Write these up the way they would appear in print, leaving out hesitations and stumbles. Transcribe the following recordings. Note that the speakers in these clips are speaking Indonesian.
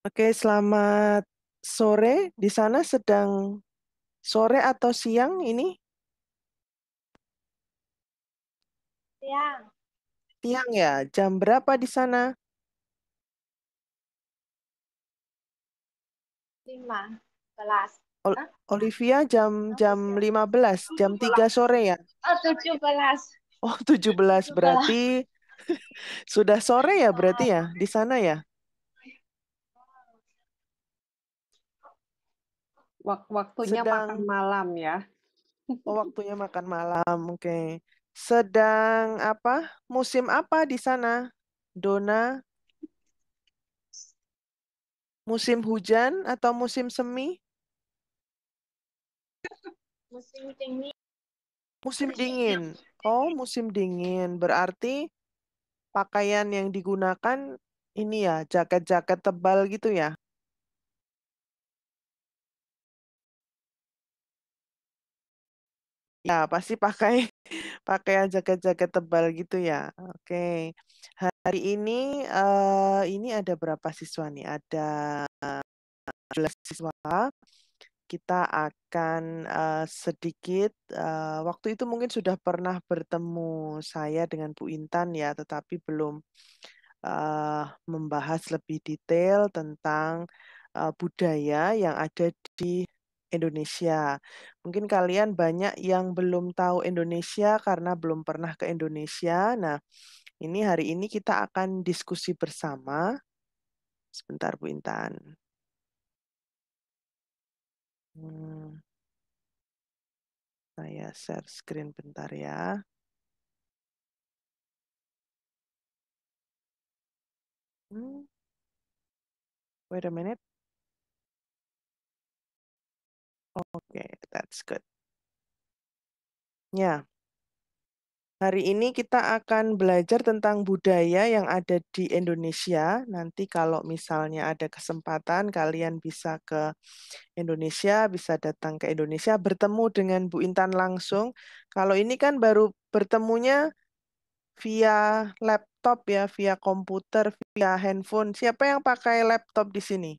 Oke, selamat sore. Di sana sedang sore atau siang ini? Siang, Siang ya. Jam berapa di sana? 15. Ol- Hah? Olivia jam Berapa jam sih? 15, jam 3 17. sore ya. Oh, 17. Oh, 17 17. berarti sudah sore ya berarti ya Maaf. di sana ya. Waktunya makan Sedang malam ya. waktunya makan malam. Oke. Sedang apa? Musim apa di sana? Dona, musim hujan atau musim semi? Musim dingin. Musim dingin. Oh, musim dingin. Berarti pakaian yang digunakan ini ya, jaket-jaket tebal gitu ya. Ya, pasti pakai pakaian jaket-jaket tebal gitu ya. Oke. Hari ini ada berapa siswa nih? Ada 11 siswa. Kita akan sedikit waktu itu mungkin sudah pernah bertemu saya dengan Bu Intan ya, tetapi belum eh, membahas lebih detail tentang budaya yang ada di Indonesia. Mungkin kalian banyak yang belum tahu Indonesia karena belum pernah ke Indonesia. Nah, ini hari ini kita akan diskusi bersama. Sebentar, Bu Intan. Hmm, saya share screen bentar ya. Hmm, wait a minute. Oke, that's good. Ya, hari ini kita akan belajar tentang budaya yang ada di Indonesia. Nanti kalau misalnya ada kesempatan, kalian bisa ke Indonesia, bisa datang ke Indonesia, bertemu dengan Bu Intan langsung. Kalau ini kan baru bertemunya via laptop ya, via komputer, via handphone. Siapa yang pakai laptop di sini?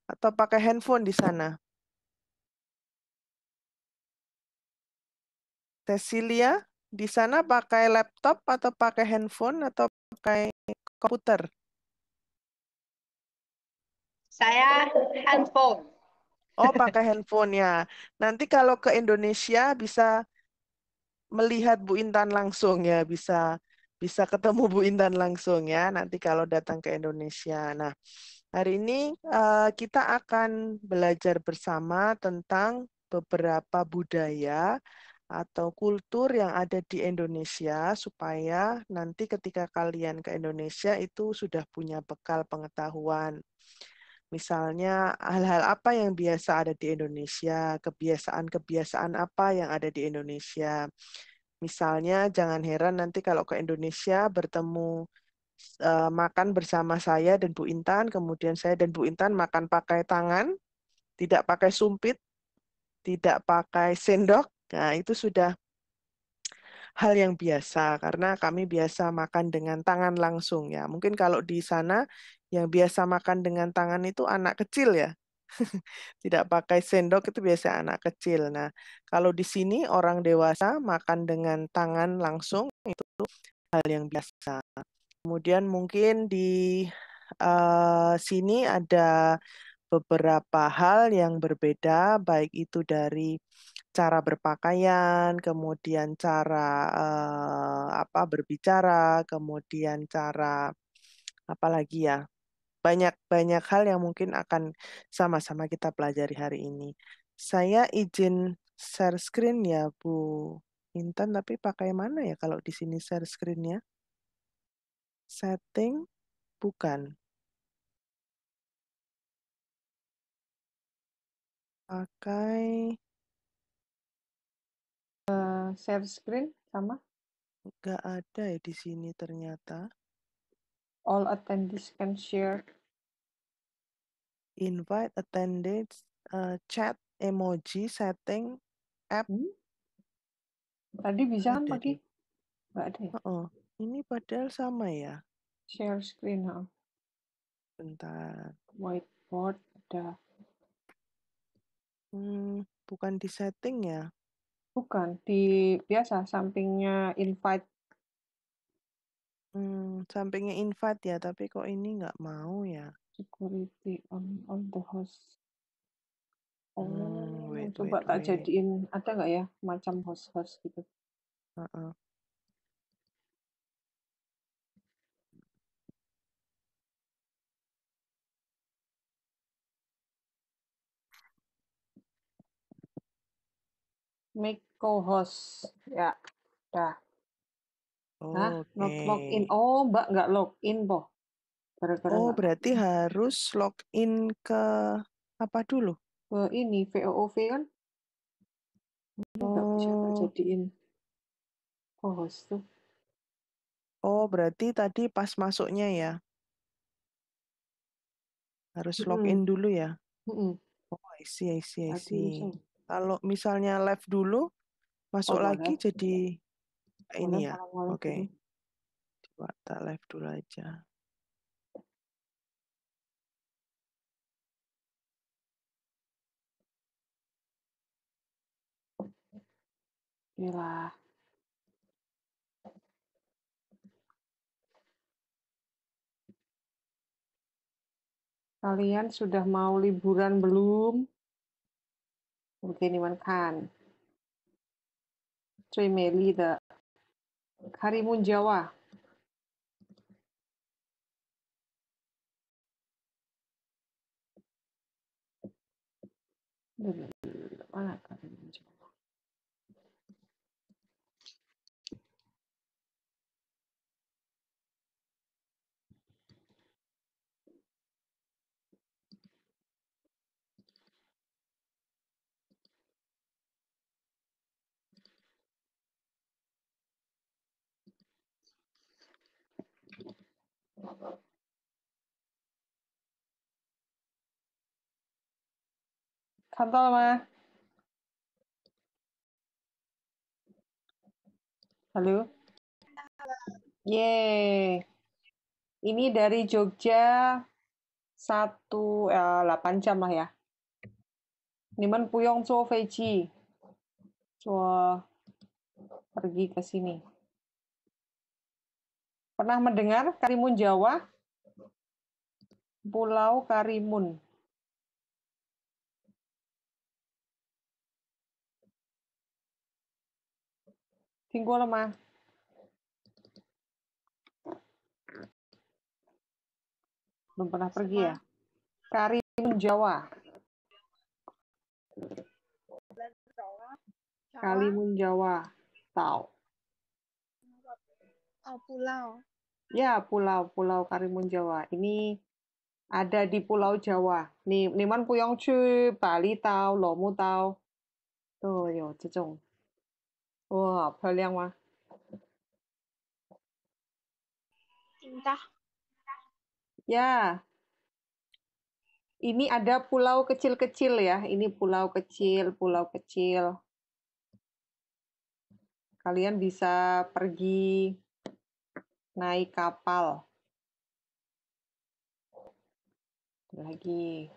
Atau pakai handphone di sana? Cecilia, di sana pakai laptop atau pakai handphone atau pakai komputer? Saya handphone. Oh, pakai handphone ya. Nanti kalau ke Indonesia bisa melihat Bu Intan langsung ya, bisa bisa ketemu Bu Intan langsung ya. Nanti kalau datang ke Indonesia. Nah, hari ini kita akan belajar bersama tentang beberapa budaya atau kultur yang ada di Indonesia supaya nanti ketika kalian ke Indonesia itu sudah punya bekal pengetahuan. Misalnya hal-hal apa yang biasa ada di Indonesia, kebiasaan-kebiasaan apa yang ada di Indonesia. Misalnya jangan heran nanti kalau ke Indonesia bertemu makan bersama saya dan Bu Intan, kemudian saya dan Bu Intan makan pakai tangan, tidak pakai sumpit, tidak pakai sendok. Nah, itu sudah hal yang biasa karena kami biasa makan dengan tangan langsung ya. Mungkin kalau di sana yang biasa makan dengan tangan itu anak kecil ya. Tidak pakai sendok itu biasa anak kecil. Nah, kalau di sini orang dewasa makan dengan tangan langsung hal yang biasa. Kemudian mungkin di sini ada beberapa hal yang berbeda, baik itu dari cara berpakaian, kemudian cara apa berbicara, kemudian cara apa lagi ya? Banyak hal yang mungkin akan sama-sama kita pelajari hari ini. Saya izin share screen ya, Bu Intan, tapi pakai mana ya kalau di sini share screen-nya? Setting, bukan. Pakai, Share screen sama nggak ada ya di sini ternyata. all attendees can share. Invite attendees, chat, emoji, setting, app, Hmm? Tadi nggak bisa kan ada pagi? deh. Nggak ada ya? Oh, ini padahal sama ya. Share screen. Bentar. Whiteboard udah. Bukan di setting ya? Bukan, di biasa sampingnya invite. Sampingnya invite ya, tapi kok ini nggak mau ya? Security on all the host. Oh, Wait, coba wait, tak wait. jadiin, ada nggak ya macam host-host gitu. Heeh. Make co-host. Ya, dah. Hah? Not login. Oke. Oh, Mbak nggak login, boh. Gara-gara Oh, nggak berarti harus login ke apa dulu? ke ini, VOOV kan? Ini nggak bisa tak Oh, jadiin co-host tuh. oh berarti tadi pas masuknya ya, harus login Mm-mm. dulu ya? Mm-mm. Oh, I see, I see, I Tadi see. bisa. Kalau misalnya live dulu, Oh, masuk lagi boleh. jadi ini Boleh ya? kalau mau live Oke, dulu. coba tak live dulu aja. Gila. Kalian sudah mau liburan belum? Oke, ni man kan. 最美丽的 Karimun Jawa. Mana Karimun Jawa? Kan tahu mah? Halo? Yeay. Ini dari Jogja 8 jam lah ya. Niman Puyong Cho Feiji. Cho pergi ke sini. Pernah mendengar Karimun Jawa? Pulau Karimun. Tinggal lemah. Belum pernah pergi ya? Karimun Jawa. Karimun Jawa. Tahu. Oh, pulau. Ya, pulau Karimun Jawa. Ini ada di Pulau Jawa. Nih, Niman Puyong Chu, Bali tahu, Lomu tahu. Tuh, yo, 这种. Wah, 漂亮吗? Cinta. Ya, ini ada pulau kecil-kecil ya. Ini pulau kecil, pulau kecil. Kalian bisa pergi naik kapal. Lagi.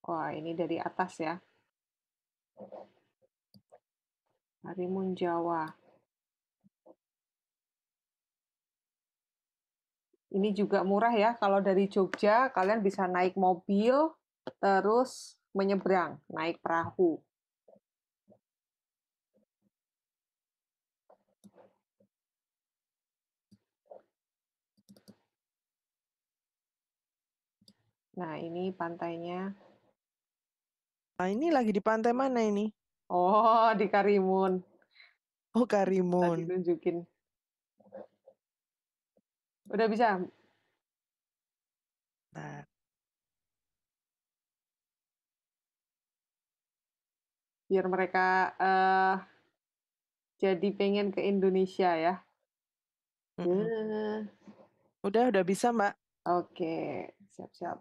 Wah, ini dari atas ya. Karimun Jawa. Ini juga murah ya. Kalau dari Jogja, kalian bisa naik mobil, terus menyeberang, naik perahu. Nah, ini pantainya. Nah, ini lagi di pantai mana ini? Oh, di Karimun. Oh, Tadi Karimun. tunjukin. Udah bisa? Nah, Biar mereka jadi pengen ke Indonesia ya. udah bisa, Mbak. Oke, siap-siap.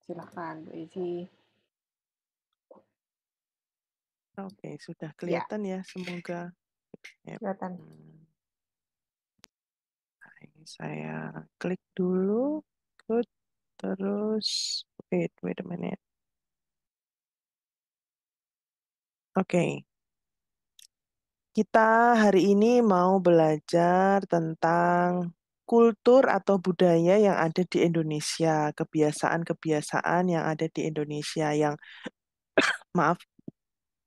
Silahkan, Bu Iji. Oke, sudah Ya. kelihatan ya, semoga. Yep. Kelihatan. Nah, ini saya klik dulu. Good. Terus, wait a minute. Oke. Kita hari ini mau belajar tentang kultur atau budaya yang ada di Indonesia, kebiasaan-kebiasaan yang ada di Indonesia yang, maaf,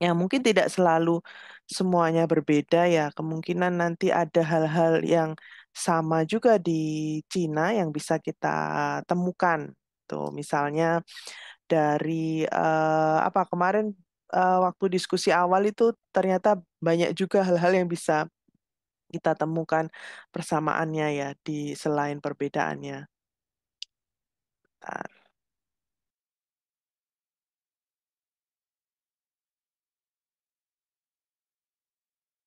yang mungkin tidak selalu semuanya berbeda ya. Kemungkinan nanti ada hal-hal yang sama juga di Cina yang bisa kita temukan. Tuh, misalnya dari apa kemarin waktu diskusi awal itu ternyata banyak juga hal-hal yang bisa kita temukan persamaannya ya di selain perbedaannya. Bentar.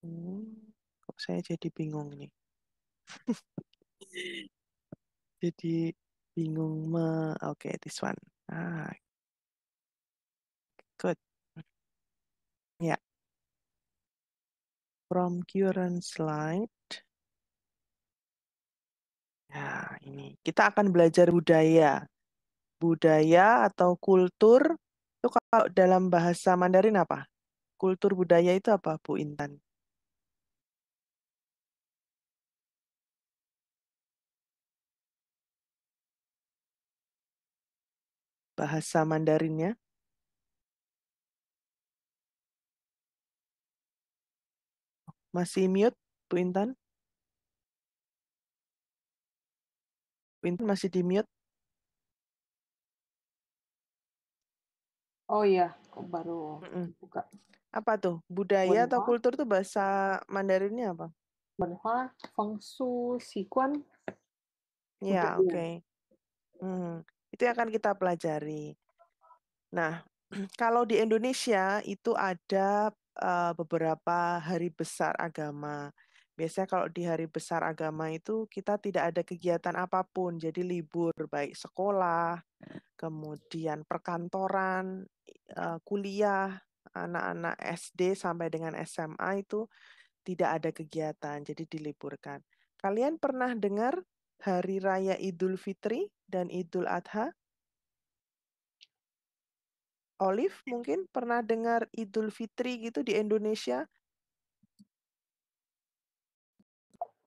Hmm, kok saya jadi bingung nih. Jadi bingung Oke, this one. Ah, good. Ya, from current slide. Ya, ini. Kita akan belajar budaya. Budaya atau kultur itu kalau dalam bahasa Mandarin apa? Kultur budaya itu apa, Bu Intan? Bahasa Mandarinnya masih mute, Bu Intan? Bu Intan masih di mute? Oh iya, kok baru Mm-mm. buka. Apa tuh? Budaya atau Wenhua, kultur tuh bahasa Mandarinnya apa? Wenhua, Fengsu, Sikuan, Ya, budaya. oke. Itu yang akan kita pelajari. Nah, kalau di Indonesia itu ada beberapa hari besar agama. Biasanya kalau di hari besar agama itu kita tidak ada kegiatan apapun, jadi libur baik sekolah, kemudian perkantoran, kuliah, anak-anak SD sampai dengan SMA itu tidak ada kegiatan, jadi diliburkan. Kalian pernah dengar Hari Raya Idul Fitri dan Idul Adha? Olive mungkin pernah dengar Idul Fitri gitu di Indonesia?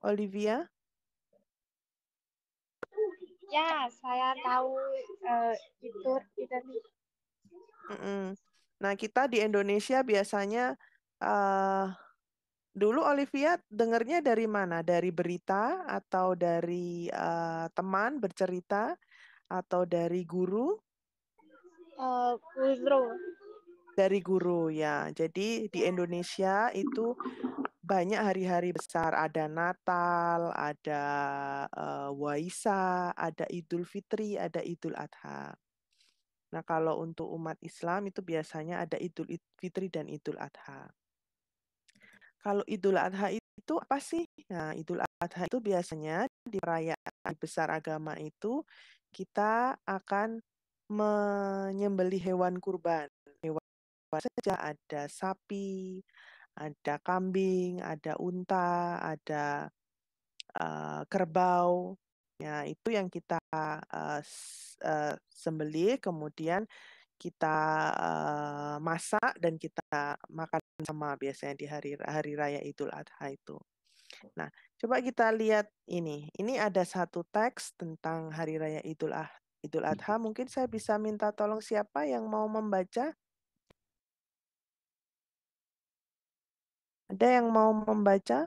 Olivia? Ya, saya tahu itu nih. Mm-mm. Nah, kita di Indonesia biasanya eh dulu Olivia dengarnya dari mana? Dari berita atau dari teman bercerita atau dari guru? Guru. Dari guru ya. Jadi di Indonesia itu banyak hari-hari besar. Ada Natal, ada Waisak, ada Idul Fitri, ada Idul Adha. Nah, kalau untuk umat Islam itu biasanya ada Idul Fitri dan Idul Adha. Kalau Idul Adha itu apa sih? Nah, Idul Adha itu biasanya di perayaan besar agama itu kita akan menyembelih hewan kurban. Hewan saja ada sapi, ada kambing, ada unta, ada kerbau. Ya, itu yang kita sembelih, kemudian kita masak dan kita makan sama biasanya di hari hari raya Idul Adha itu. Nah, coba kita lihat ini. Ini ada satu teks tentang hari raya Idul Adha. Mungkin saya bisa minta tolong siapa yang mau membaca? Ada yang mau membaca?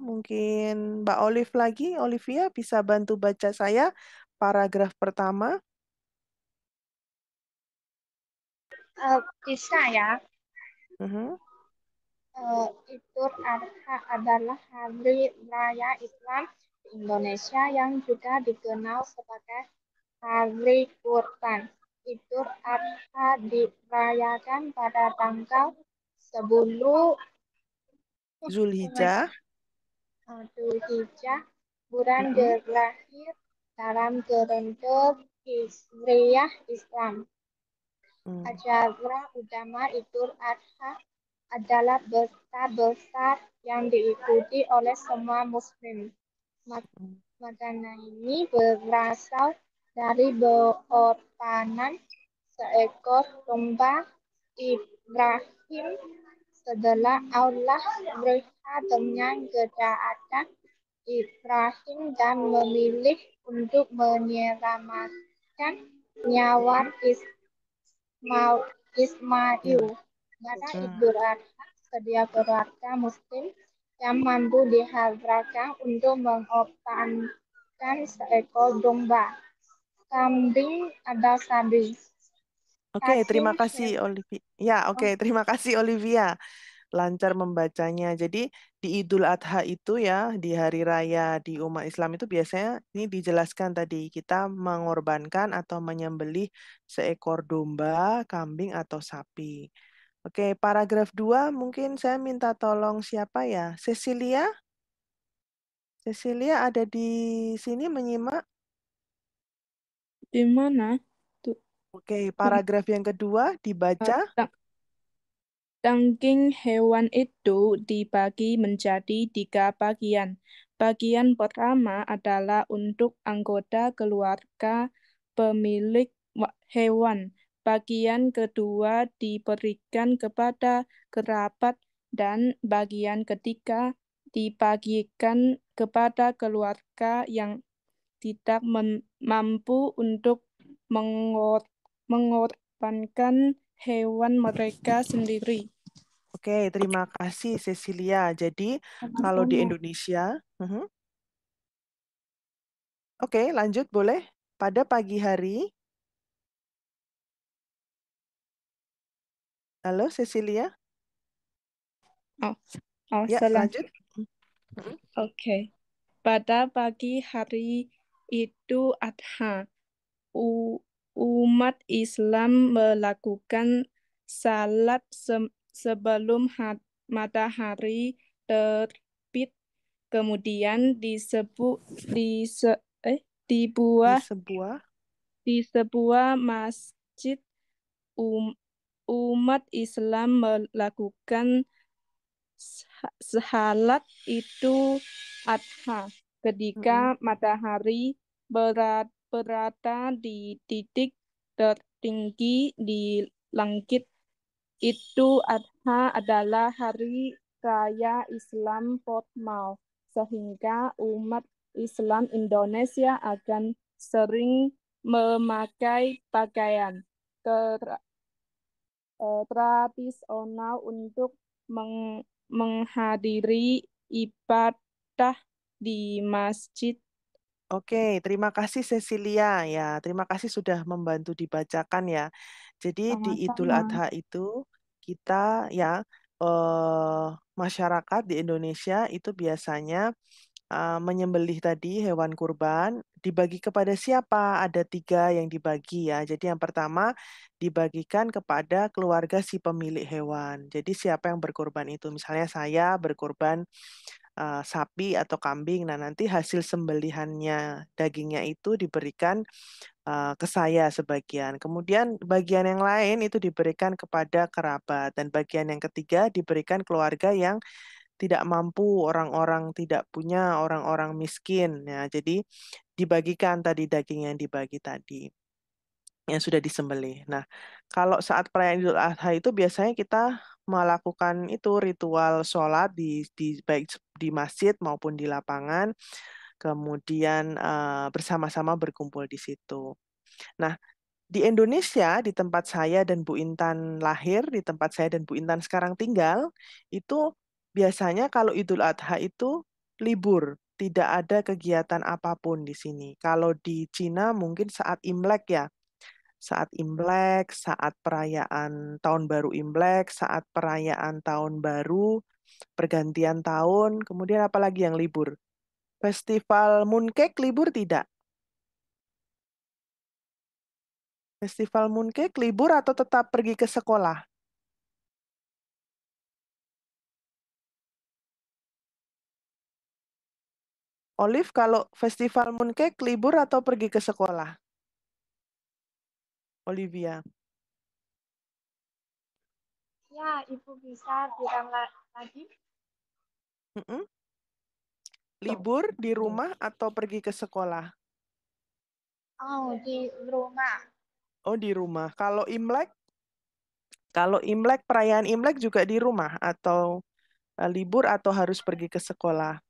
Mungkin Mbak Olive lagi. Olivia bisa bantu baca saya paragraf pertama. Bisa ya. Mhm. Idul Adha adalah hari raya Islam di Indonesia yang juga dikenal sebagai Hari Kurban. Idul Adha dirayakan pada tanggal 10 Zulhijjah. Dzulhijjah, bulan Mhm. terakhir dalam kalender Hijriah Islam. Hmm. Acara utama Idul Adha adalah besar-besar yang diikuti oleh semua Muslim. Makanan ini berasal dari beotanan seekor domba Ibrahim setelah Allah melihat dengan kejahatan Ibrahim dan memilih untuk menyelamatkan nyawa Ismail. Ya. Pada Hmm. Idul Adha, setiap keluarga Muslim yang mampu dihadirkan untuk mengorbankan seekor domba, kambing, atau sapi. Oke, terima Hakim kasih Olivia. Ya, oke, terima kasih Olivia. Lancar membacanya. Jadi di Idul Adha itu ya, di hari raya di umat Islam itu biasanya ini dijelaskan tadi, kita mengorbankan atau menyembelih seekor domba, kambing, atau sapi. Oke, paragraf 2 mungkin saya minta tolong siapa ya? Cecilia? Cecilia ada di sini menyimak? Di mana? Tuh, Oke, paragraf yang kedua dibaca. daging hewan itu dibagi menjadi 3 bagian. Bagian pertama adalah untuk anggota keluarga pemilik hewan. Bagian kedua diberikan kepada kerabat dan bagian ketiga dibagikan kepada keluarga yang tidak mampu untuk mengorbankan hewan mereka sendiri. Oke, terima kasih Cecilia. Jadi kalau di Sama-sama. Indonesia, oke, lanjut boleh. Pada pagi hari, halo Cecilia, ya lanjut. Selanjutnya. Mhm. Oke. Pada pagi hari Idul Adha, umat Islam melakukan salat sebelum matahari terbit. Kemudian Di dibuat sebuah, di sebuah masjid, umat Islam melakukan salat Idul Adha ketika matahari berada di titik tertinggi di langit. Idul Adha adalah hari raya Islam formal, sehingga umat Islam Indonesia akan sering memakai pakaian tradisional untuk menghadiri ibadah di masjid. Oke, terima kasih Cecilia ya. Terima kasih sudah membantu dibacakan ya. Jadi di Idul Sama-sama. Adha itu kita ya masyarakat di Indonesia itu biasanya menyembelih tadi hewan kurban dibagi kepada siapa? Ada 3 yang dibagi ya. Jadi yang pertama dibagikan kepada keluarga si pemilik hewan. Jadi siapa yang berkorban itu? Misalnya saya berkorban sapi atau kambing. Nah, nanti hasil sembelihannya dagingnya itu diberikan ke saya sebagian. Kemudian bagian yang lain itu diberikan kepada kerabat dan bagian yang ketiga diberikan keluarga yang tidak mampu, orang-orang tidak punya, orang-orang miskin. Ya, jadi dibagikan tadi daging yang dibagi tadi yang sudah disembelih. Nah, kalau saat perayaan Idul Adha itu biasanya kita melakukan itu ritual sholat di baik di masjid maupun di lapangan, kemudian bersama-sama berkumpul di situ. Nah, di Indonesia, di tempat saya dan Bu Intan lahir, di tempat saya dan Bu Intan sekarang tinggal, itu biasanya kalau Idul Adha itu libur, tidak ada kegiatan apapun di sini. Kalau di Cina mungkin saat Imlek ya, saat Imlek, saat perayaan Tahun Baru Imlek, saat perayaan Tahun Baru, pergantian tahun, kemudian apalagi yang libur? Festival Mooncake libur tidak? Festival Mooncake libur atau tetap pergi ke sekolah? Olive, kalau Festival Mooncake libur atau pergi ke sekolah? Olivia. Ya, Ibu bisa bilang lagi? Mm-mm. Libur di rumah atau pergi ke sekolah? Oh, di rumah. Oh, di rumah. Kalau Imlek, perayaan Imlek juga di rumah atau libur atau harus pergi ke sekolah?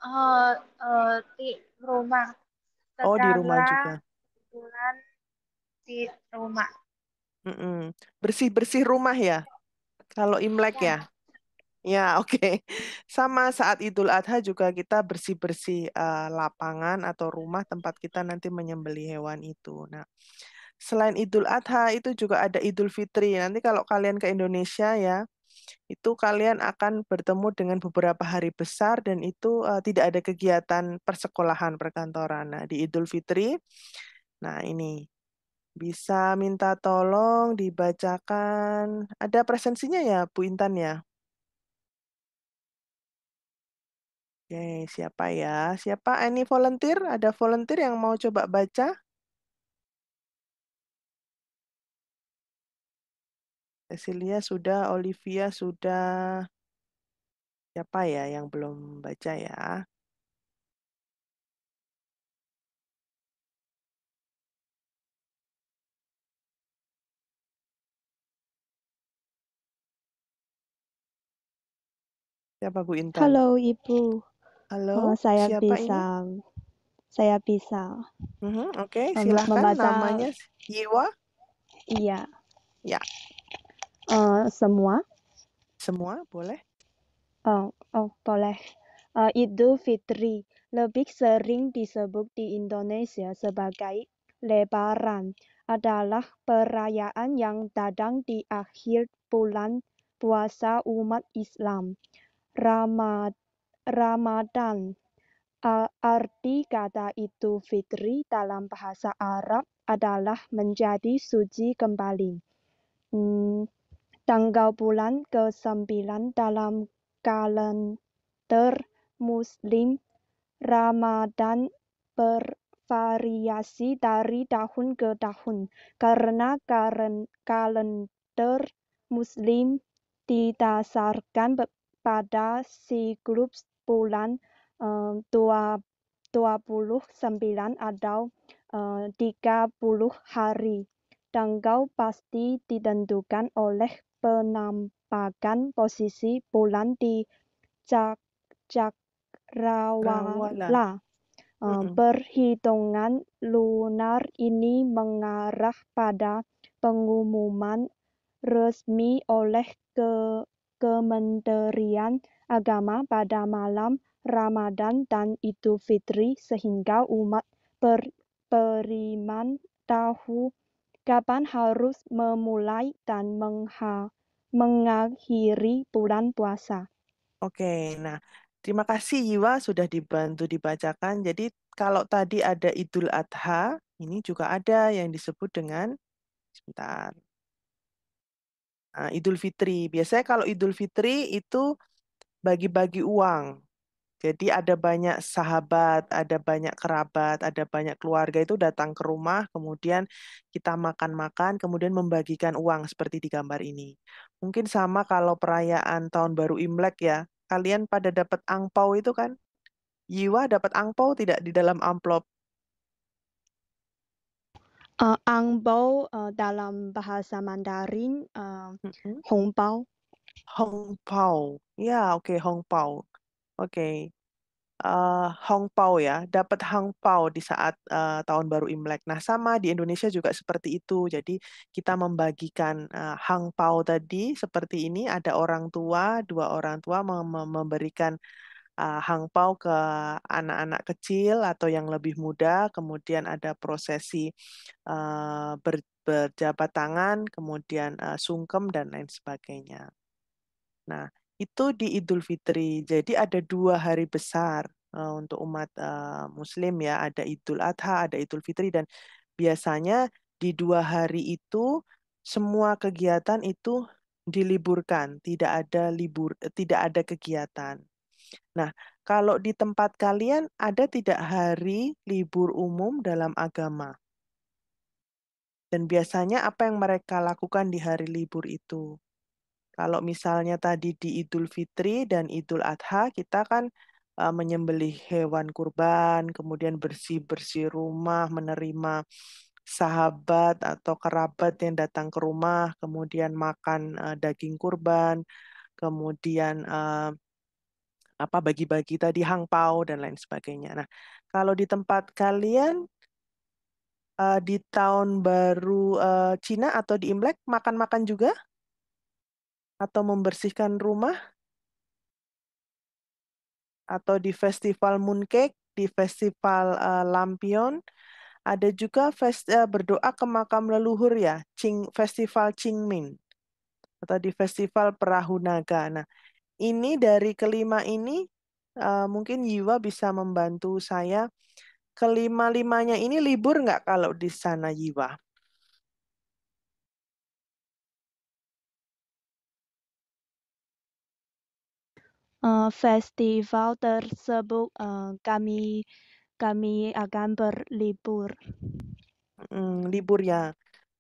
Oh, di rumah. Oh, di rumah Sekarang juga. bulan di rumah. Mm-mm. Bersih-bersih rumah ya, kalau Imlek Ya, ya. Ya, oke. Sama saat Idul Adha juga kita bersih-bersih lapangan atau rumah tempat kita nanti menyembelih hewan itu. Nah, selain Idul Adha itu juga ada Idul Fitri. Nanti kalau kalian ke Indonesia ya, itu kalian akan bertemu dengan beberapa hari besar dan itu tidak ada kegiatan persekolahan perkantoran. Nah, di Idul Fitri, nah ini bisa minta tolong dibacakan. Ada presensinya ya, Bu Intan ya? Oke, siapa ya? Siapa? Any volunteer? Ada volunteer yang mau coba baca? Cecilia sudah, Olivia sudah. Siapa ya yang belum baca ya? Siapa Bu Intan? Halo Ibu, Halo, saya siapa ini? bisa Oke, silahkan. membaca. Namanya Yiwa? Iya, Ya, semua. semua boleh. Boleh. Idul Fitri lebih sering disebut di Indonesia sebagai Lebaran adalah perayaan yang datang di akhir bulan puasa umat Islam. Ramadan. Arti kata Idul Fitri dalam bahasa Arab adalah menjadi suci kembali. Tanggal bulan ke-9 dalam kalender Muslim, Ramadan bervariasi dari tahun ke tahun karena kalender Muslim didasarkan pada siklus bulan 29 atau 30 hari. Tanggal pasti ditentukan oleh penampakan posisi bulan di Rawala. cakrawala. Mm-mm. Perhitungan lunar ini mengarah pada pengumuman resmi oleh Kementerian Agama pada malam Ramadan dan Idul Fitri sehingga umat beriman tahu kapan harus memulai dan mengakhiri bulan puasa. Oke, nah terima kasih Yiwa sudah dibantu dibacakan. Jadi kalau tadi ada Idul Adha, ini juga ada yang disebut dengan sebentar. Idul Fitri. Biasanya kalau Idul Fitri itu bagi-bagi uang. Jadi ada banyak sahabat, ada banyak kerabat, ada banyak keluarga itu datang ke rumah, kemudian kita makan-makan, kemudian membagikan uang seperti di gambar ini. Mungkin sama kalau perayaan Tahun Baru Imlek ya. Kalian pada dapat angpau itu kan? Yiwa dapat angpau tidak di dalam amplop? Angbao dalam bahasa Mandarin Mm-mm. hongbao. Hongpao. Ya, oke, Hongpao. Oke. Hongpao ya, dapat Hongpao di saat Tahun Baru Imlek. Nah, sama di Indonesia juga seperti itu. Jadi kita membagikan Hongpao tadi seperti ini. Ada orang tua, dua orang tua memberikan Hongpao ke anak-anak kecil atau yang lebih muda. Kemudian ada prosesi berjabat tangan, kemudian sungkem dan lain sebagainya. Nah, itu di Idul Fitri. Jadi ada dua hari besar untuk umat Muslim ya. Ada Idul Adha, ada Idul Fitri, dan biasanya di dua hari itu semua kegiatan itu diliburkan, tidak ada kegiatan. Nah, kalau di tempat kalian ada tidak hari libur umum dalam agama? Dan biasanya apa yang mereka lakukan di hari libur itu? Kalau misalnya tadi di Idul Fitri dan Idul Adha, kita kan menyembelih hewan kurban, kemudian bersih-bersih rumah, menerima sahabat atau kerabat yang datang ke rumah, kemudian makan daging kurban, kemudian bagi-bagi tadi hangpau dan lain sebagainya. Nah, kalau di tempat kalian di tahun baru Cina atau di Imlek makan-makan juga atau membersihkan rumah atau di festival Mooncake, di festival Lampion, ada juga berdoa ke makam leluhur ya, festival Qingming atau di festival Perahu Naga. Nah, ini dari kelima ini mungkin Yiwa bisa membantu saya. Kelima-limanya ini libur nggak kalau di sana Yiwa? Festival tersebut kami akan berlibur. Libur ya.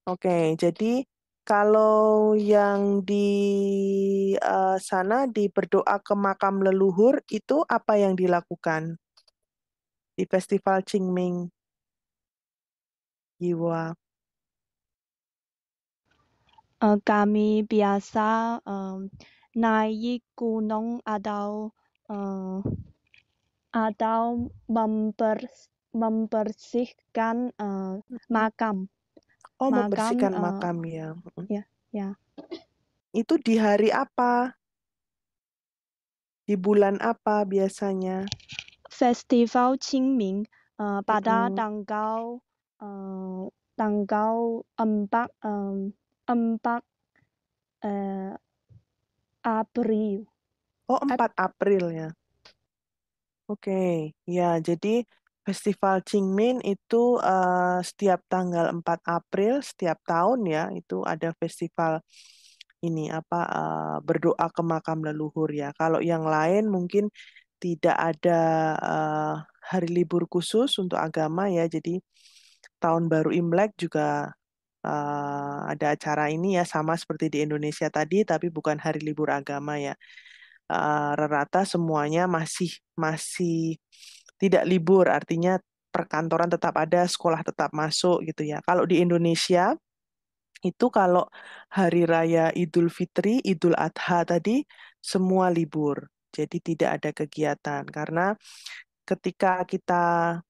Oke, jadi kalau yang di sana di berdoa ke makam leluhur itu apa yang dilakukan di festival Qingming Yiwa? Kami biasa naik gunung atau membersihkan makam. Oh, Makam, membersihkan makam ya. ya. Itu di hari apa? Di bulan apa biasanya? Festival Qingming pada Mm-mm. tanggal 4 April. Oh, 4 April ya. Oke, ya jadi Festival Qingming itu setiap tanggal 4 April setiap tahun ya, itu ada festival ini berdoa ke makam leluhur ya. Kalau yang lain mungkin tidak ada hari libur khusus untuk agama ya. Jadi tahun baru Imlek juga ada acara ini ya sama seperti di Indonesia tadi, tapi bukan hari libur agama ya. Rata semuanya masih tidak libur, artinya perkantoran tetap ada, sekolah tetap masuk gitu ya. Kalau di Indonesia itu kalau hari raya Idul Fitri, Idul Adha tadi semua libur. Jadi tidak ada kegiatan karena ketika kita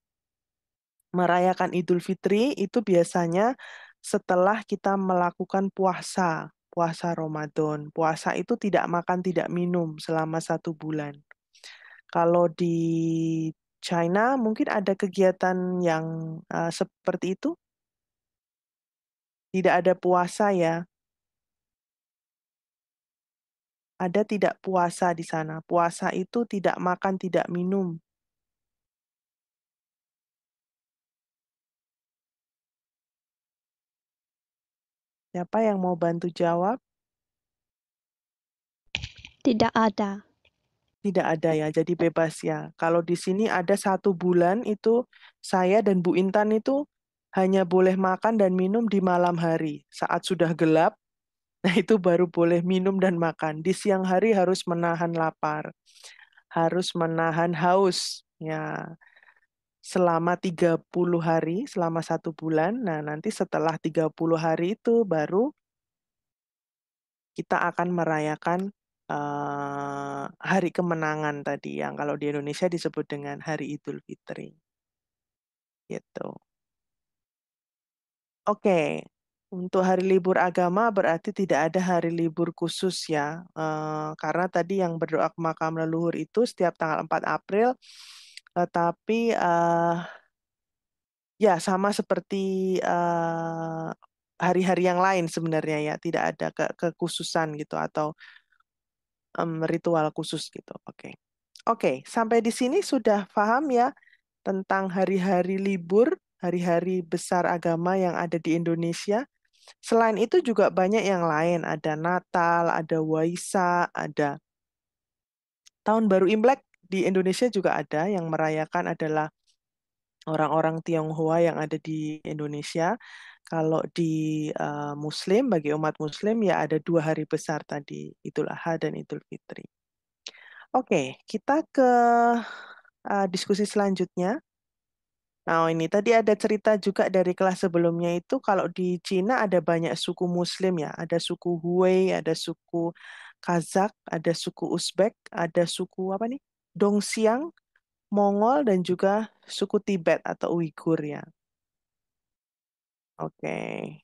merayakan Idul Fitri itu biasanya setelah kita melakukan puasa Ramadan. Puasa itu tidak makan, tidak minum selama 1 bulan. Kalau di China mungkin ada kegiatan yang seperti itu? Tidak ada puasa ya? Ada tidak puasa di sana? Puasa itu tidak makan, tidak minum. Siapa yang mau bantu jawab? Tidak ada. Tidak ada ya, jadi bebas ya. Kalau di sini ada 1 bulan itu saya dan Bu Intan itu hanya boleh makan dan minum di malam hari. Saat sudah gelap, nah itu baru boleh minum dan makan. Di siang hari harus menahan lapar, harus menahan haus. Ya, selama 30 hari, selama 1 bulan. Nah, nanti setelah 30 hari itu baru kita akan merayakan hari kemenangan tadi yang kalau di Indonesia disebut dengan Hari Idul Fitri. Gitu. Oke. Untuk hari libur agama berarti tidak ada hari libur khusus ya. Karena tadi yang berdoa ke makam leluhur itu setiap tanggal 4 April. Tapi ya sama seperti hari-hari yang lain sebenarnya ya. Tidak ada kekhususan gitu atau ritual khusus gitu. Oke. Oke, sampai di sini sudah paham ya tentang hari-hari libur, hari-hari besar agama yang ada di Indonesia. Selain itu juga banyak yang lain, ada Natal, ada Waisak, ada Tahun Baru Imlek di Indonesia juga ada yang merayakan adalah orang-orang Tionghoa yang ada di Indonesia. Kalau di Muslim, bagi umat Muslim ya ada 2 hari besar tadi, Idul Adha dan Idul Fitri. Oke, kita ke diskusi selanjutnya. Nah, ini tadi ada cerita juga dari kelas sebelumnya itu kalau di Cina ada banyak suku Muslim ya, ada suku Hui, ada suku Kazak, ada suku Uzbek, ada suku apa nih? Dongxiang, Mongol dan juga suku Tibet atau Uighur ya. Oke,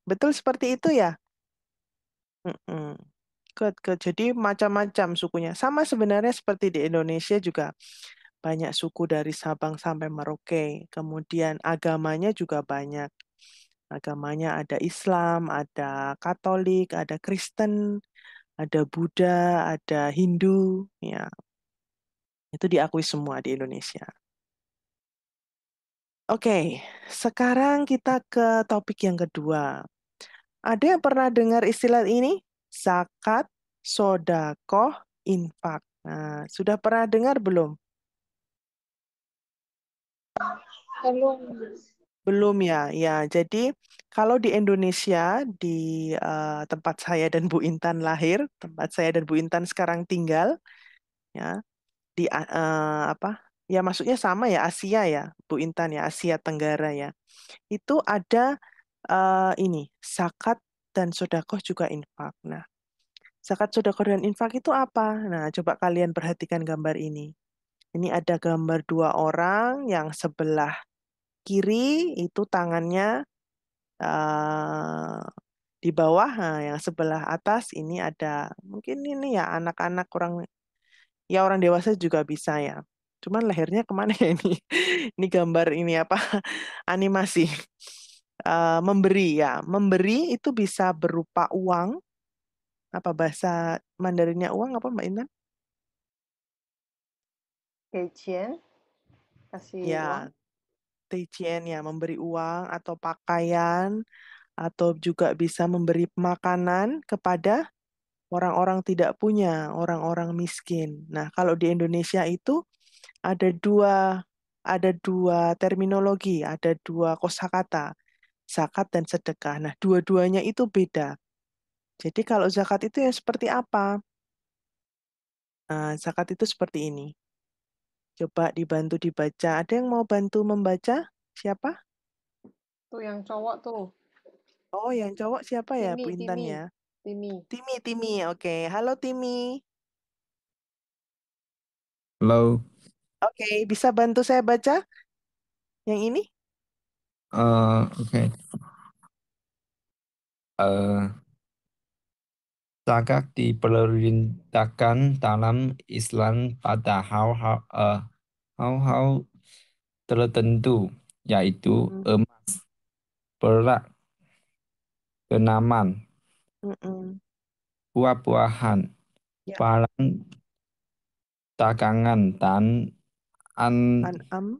betul seperti itu ya. Mm-mm. Jadi macam-macam sukunya. Sama sebenarnya seperti di Indonesia juga banyak suku dari Sabang sampai Merauke. Kemudian agamanya juga banyak. Agamanya ada Islam, ada Katolik, ada Kristen, ada Buddha, ada Hindu. Ya, itu diakui semua di Indonesia. Oke, sekarang kita ke topik yang kedua. Ada yang pernah dengar istilah ini? Zakat, sodakoh, infak. Nah, sudah pernah dengar belum? Belum. Belum ya. Ya, jadi kalau di Indonesia, di tempat saya dan Bu Intan lahir, tempat saya dan Bu Intan sekarang tinggal, ya, di apa? Ya, maksudnya sama ya, Asia ya, Bu Intan ya, Asia Tenggara ya. Itu ada ini, zakat dan sodakoh juga infak. Nah, zakat, sedekah, dan infak itu apa? Nah, coba kalian perhatikan gambar ini. Ini ada gambar 2 orang yang sebelah kiri itu tangannya di bawah, nah, yang sebelah atas ini ada mungkin ini ya anak-anak ya orang dewasa juga bisa ya. Cuman lehernya kemana ya ini? Ini gambar ini apa? Animasi. Memberi ya, memberi itu bisa berupa uang. Apa bahasa Mandarinnya uang apa Mbak Intan? Gajian, kasih uang. Ya, Teicien ya, memberi uang atau pakaian, atau juga bisa memberi makanan kepada orang-orang tidak punya, orang-orang miskin. Nah, kalau di Indonesia itu ada dua, ada dua terminologi, ada 2 kosakata, zakat dan sedekah. Nah, dua-duanya itu beda. Jadi kalau zakat itu yang seperti apa? Nah, zakat itu seperti ini. Coba dibantu dibaca. Ada yang mau bantu membaca? Siapa? Tuh yang cowok tuh. Oh, yang cowok siapa ya, Bu Timi, Intan Timi, ya? Timi. Timi. Oke, halo Timi. Halo, Oke, bisa bantu saya baca yang ini? oke. Eh, Zakat diperintahkan dalam Islam pada hal-hal tertentu, yaitu Mm-mm, emas, perak, tanaman, mm-mm. buah-buahan, Ya, barang dagangan, dan an, an'am,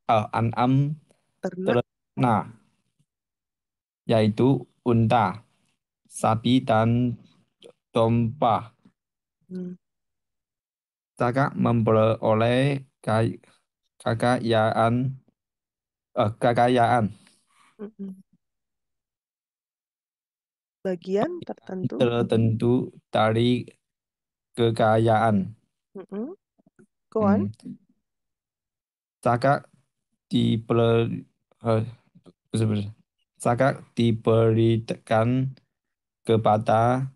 an'am ternak. ternak, yaitu unta, sapi, dan domba. Hmm, Zakat memperoleh kekayaan kekayaan mm-mm. Bagian tertentu. tertentu dari kekayaan. Mm-mm. Go on. Hmm. Zakat diper, eh, sebentar. Zakat diberikan kepada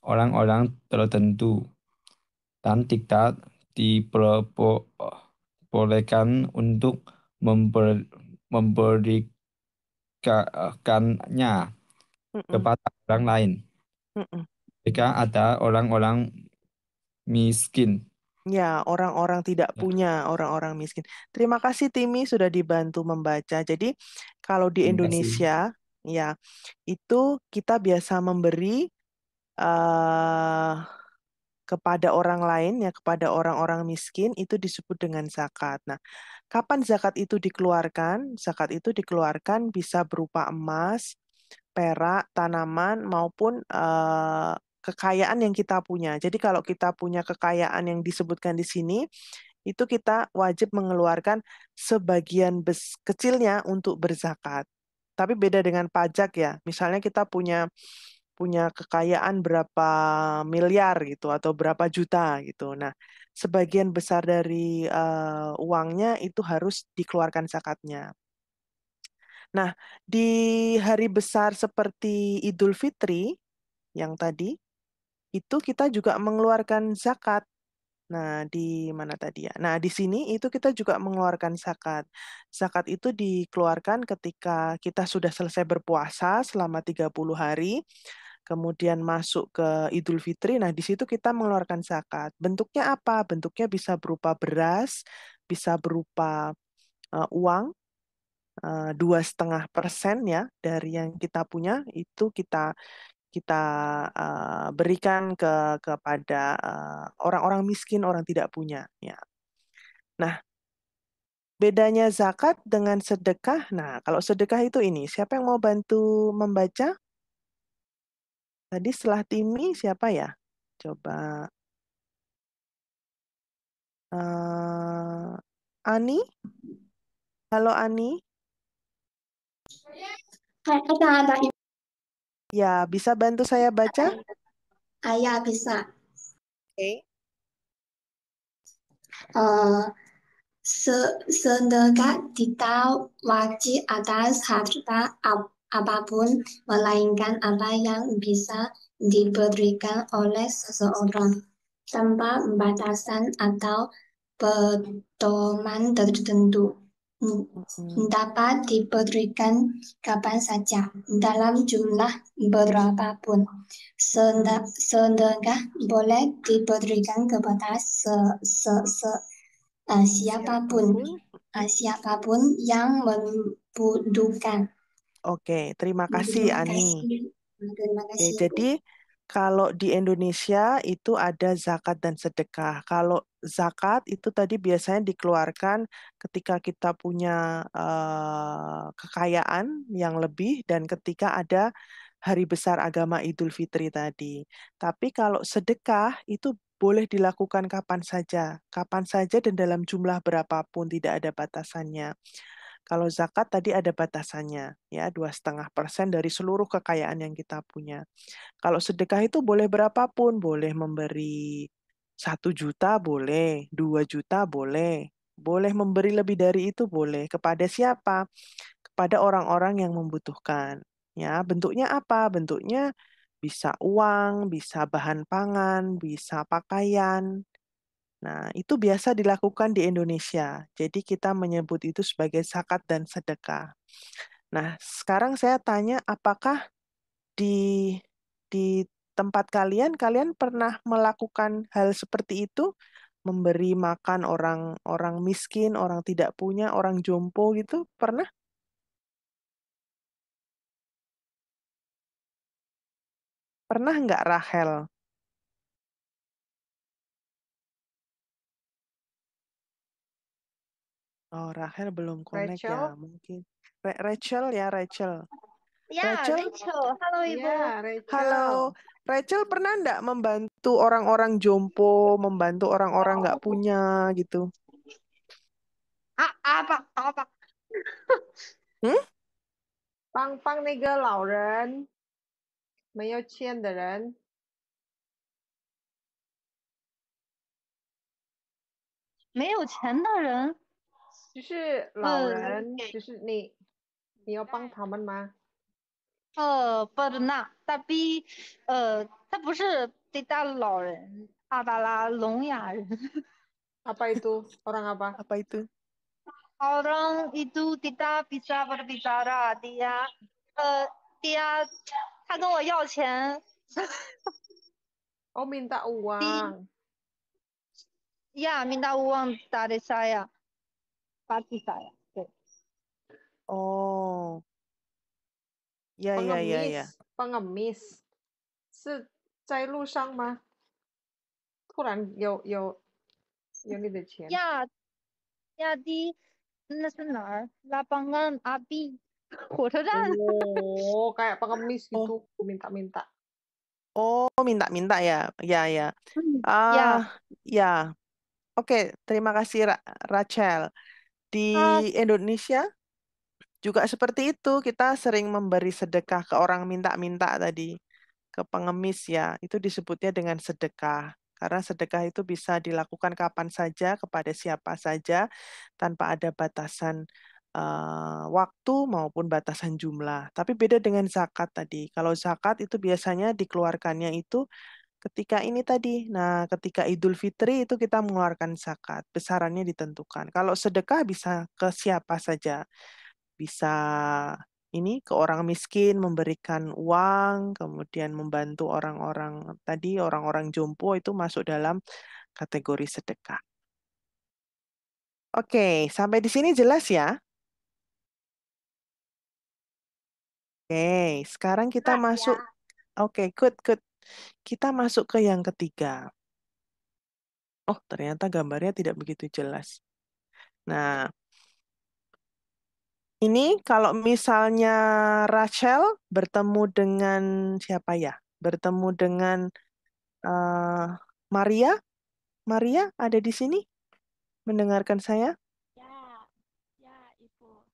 orang-orang tertentu dan tidak diperbolehkan untuk memberikannya Mm-mm, kepada orang lain. mm-mm. Jika ada orang-orang miskin. Ya, orang-orang tidak Ya, punya, orang-orang miskin. Terima kasih Timi sudah dibantu membaca. Jadi, kalau di terima kasih. Indonesia, ya, itu kita biasa memberi eh kepada orang lain, ya kepada orang-orang miskin, itu disebut dengan zakat. Nah, kapan zakat itu dikeluarkan? Zakat itu dikeluarkan bisa berupa emas, perak, tanaman, maupun kekayaan yang kita punya. Jadi kalau kita punya kekayaan yang disebutkan di sini, itu kita wajib mengeluarkan sebagian kecilnya untuk berzakat. Tapi beda dengan pajak ya. Misalnya kita punya kekayaan berapa miliar gitu atau berapa juta gitu. Nah, sebagian besar dari uangnya itu harus dikeluarkan zakatnya. Nah, di hari besar seperti Idul Fitri yang tadi itu kita juga mengeluarkan zakat. Nah, di mana tadi ya? Nah, di sini itu kita juga mengeluarkan zakat. Zakat itu dikeluarkan ketika kita sudah selesai berpuasa selama 30 hari, kemudian masuk ke Idul Fitri. Nah, di situ kita mengeluarkan zakat. Bentuknya apa? Bentuknya bisa berupa beras, bisa berupa uang, 2,5% ya dari yang kita punya itu kita kita berikan kepada orang-orang miskin, orang tidak punya. Ya. Nah, bedanya zakat dengan sedekah. Nah, kalau sedekah itu ini, siapa yang mau bantu membaca? Tadi setelah Timi siapa ya? Coba Ani? Halo Ani? Ada. Ya, bisa bantu saya baca? Ya, bisa. Oke. Eh, Sedekah tidak wajib atas harta apapun, melainkan apa yang bisa diberikan oleh seseorang tanpa batasan atau pedoman tertentu. Dapat diberikan kapan saja, dalam jumlah berapapun. Sedekah boleh diberikan kepada siapapun yang membutuhkan. Oke, terima kasih Terima Ani. kasih. Terima Oke, kasih, Bu. jadi kalau di Indonesia itu ada zakat dan sedekah. Kalau zakat itu tadi biasanya dikeluarkan ketika kita punya kekayaan yang lebih dan ketika ada hari besar agama Idul Fitri tadi. Tapi kalau sedekah itu boleh dilakukan kapan saja dan dalam jumlah berapapun, tidak ada batasannya. Kalau zakat tadi ada batasannya, ya 2,5% dari seluruh kekayaan yang kita punya. Kalau sedekah itu boleh berapapun, boleh memberi 1 juta, boleh 2 juta, boleh memberi lebih dari itu, boleh. Kepada siapa? Kepada orang-orang yang membutuhkan. Ya, bentuknya apa? Bentuknya bisa uang, bisa bahan pangan, bisa pakaian. Nah, itu biasa dilakukan di Indonesia. Jadi kita menyebut itu sebagai zakat dan sedekah. Nah, sekarang saya tanya, apakah di di tempat kalian pernah melakukan hal seperti itu? Memberi makan orang miskin, orang tidak punya, orang jompo gitu? Pernah? Pernah nggak Rahel? Oh, Rahel belum connect ya, Rachel? mungkin. Rachel ya, Rachel. Ya, Rachel, Rachel. Halo, Ibu. Ya, halo. Rachel. Rachel pernah nggak membantu orang-orang jompo, membantu orang-orang nggak punya gitu? Apa? 嗯帮那个老人没有钱的人，没有钱的人，就是老人，就是你要帮他们吗？pernah. Tapi,他不是tidak老人，adalah 聋哑人。Apa itu? Orang apa? Apa itu? Orang itu tidak bisa berbicara.他跟我要钱。Oh, minta Di, uang. ya, minta uang dari saya, bagi saya. Oke. Oh, ya, ya, ya, ya. Pengemis. 是在路上吗？突然有你的钱。 Ya,那是哪儿？Lapangan Abi，火车站。 Oh, kayak pengemis Oh, gitu, minta-minta. oh, minta-minta ya, ya, ya. Ya, Ya. Oke, terima kasih Rachel. Di ah, Indonesia Juga seperti itu, kita sering memberi sedekah ke orang minta-minta tadi, ke pengemis ya, itu disebutnya dengan sedekah. Karena sedekah itu bisa dilakukan kapan saja, kepada siapa saja, tanpa ada batasan waktu maupun batasan jumlah. Tapi beda dengan zakat tadi. Kalau zakat itu biasanya dikeluarkannya itu ketika ini tadi. Nah, ketika Idul Fitri itu kita mengeluarkan zakat, besarannya ditentukan. Kalau sedekah bisa ke siapa saja. Bisa ini ke orang miskin, memberikan uang, kemudian membantu orang-orang tadi, orang-orang jompo itu masuk dalam kategori sedekah. Oke, sampai di sini jelas ya? Oke, sekarang kita masuk. Oke, good, good. Kita masuk ke yang ketiga. Oh, ternyata gambarnya tidak begitu jelas. Nah, ini kalau misalnya Rachel bertemu dengan siapa ya? Bertemu dengan eh, Maria. Maria ada di sini mendengarkan saya? Ya, ya, Ibu.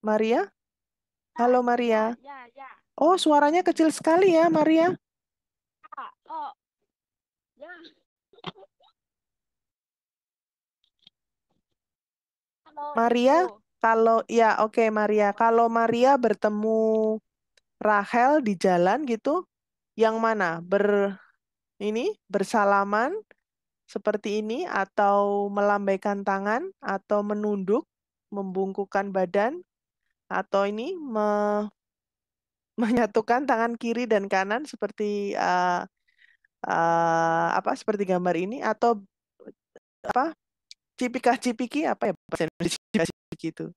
Maria? Ya, Halo ya, Maria. ya, ya. Oh, suaranya kecil sekali ya, Maria. Oh, ya. Halo, Maria, Ibu. kalau ya oke Maria, kalau Maria bertemu Rahel di jalan gitu, yang mana? Bersalaman seperti ini atau melambaikan tangan atau menunduk, membungkukkan badan atau ini menyatukan tangan kiri dan kanan seperti apa seperti gambar ini atau apa cipika-cipiki apa ya bahasa Indonesia cipika-cipiki itu.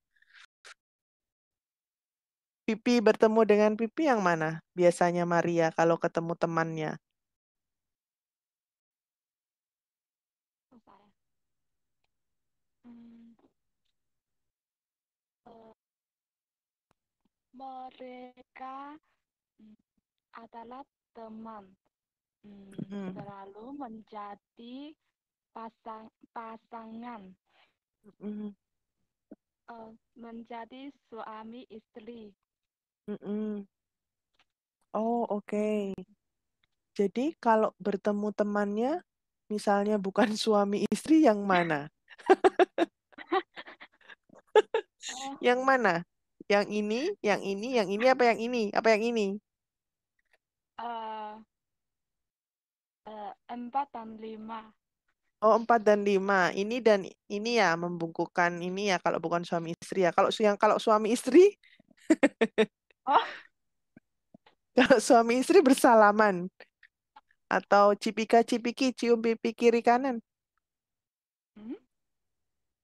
Pipi bertemu dengan pipi yang mana? Biasanya Maria kalau ketemu temannya. Saya. Hmm, eh, mereka adalah teman. Mm, Selalu menjadi pasangan, mm, menjadi suami istri. mm. Oh, oke. Hmm, Jadi kalau bertemu temannya, misalnya bukan suami istri, yang mana? oh, Yang mana? Yang ini, yang ini, yang ini, apa yang ini? Apa yang ini? eh, 4 dan 5. Oh, 4 dan 5. Ini dan ini ya, membungkukkan ini ya, kalau bukan suami istri ya. Kalau suami istri, Oh, kalau suami istri bersalaman. Atau cipika-cipiki, cium pipi kiri kanan. hmm,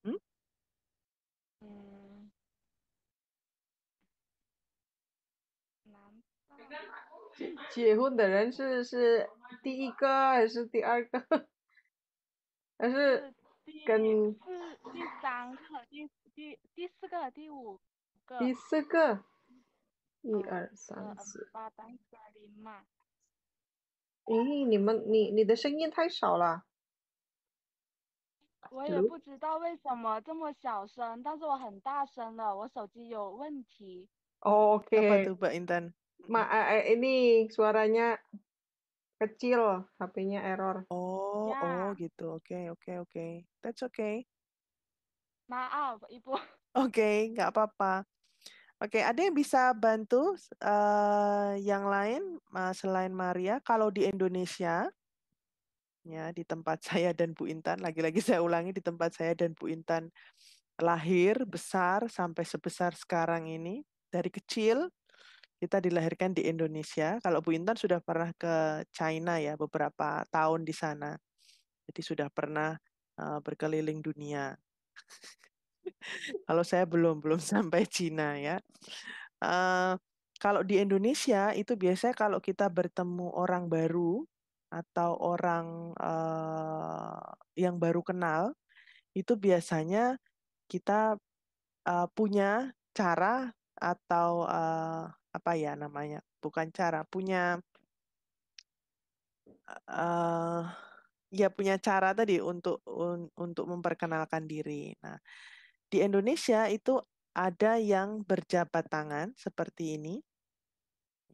Hmm? hmm, 难道结婚的人是第一个还是第二个？还是是跟第3个、第4个和第5个？第四个？一嗯，二三四。4、4、5。咦，你的声音太少了。我也 Hello？不知道为什么这么小声，但是我很大声了，我手机有问题。Oh, Apa oke. tuh, Mbak Intan? Ini suaranya kecil, HP-nya error. Oh, Ya, gitu. Oke, oke, oke. That's okay. maaf, Ibu. Oke, nggak apa-apa. Oke, ada yang bisa bantu yang lain selain Maria? Kalau di Indonesia, ya di tempat saya dan Bu Intan, lagi-lagi saya ulangi di tempat saya dan Bu Intan lahir, besar sampai sebesar sekarang ini, dari kecil kita dilahirkan di Indonesia. Kalau Bu Intan sudah pernah ke China ya, beberapa tahun di sana. Jadi sudah pernah berkeliling dunia. Kalau saya belum sampai Cina ya. Eh, kalau di Indonesia itu biasanya kalau kita bertemu orang baru atau orang yang baru kenal, itu biasanya kita punya cara atau apa ya namanya? Bukan cara, punya eh ya punya cara tadi untuk memperkenalkan diri. Nah, di Indonesia itu ada yang berjabat tangan seperti ini.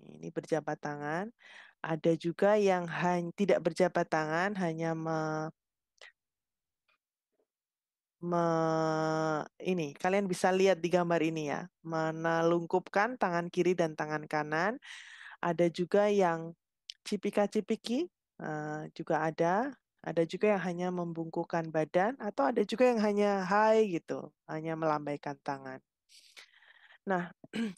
Ini berjabat tangan. Ada juga yang tidak berjabat tangan, hanya ini kalian bisa lihat di gambar ini ya, menelungkupkan tangan kiri dan tangan kanan. Ada juga yang cipika-cipiki, juga ada juga yang hanya membungkukkan badan, atau ada juga yang hanya hai gitu, hanya melambaikan tangan. Nah,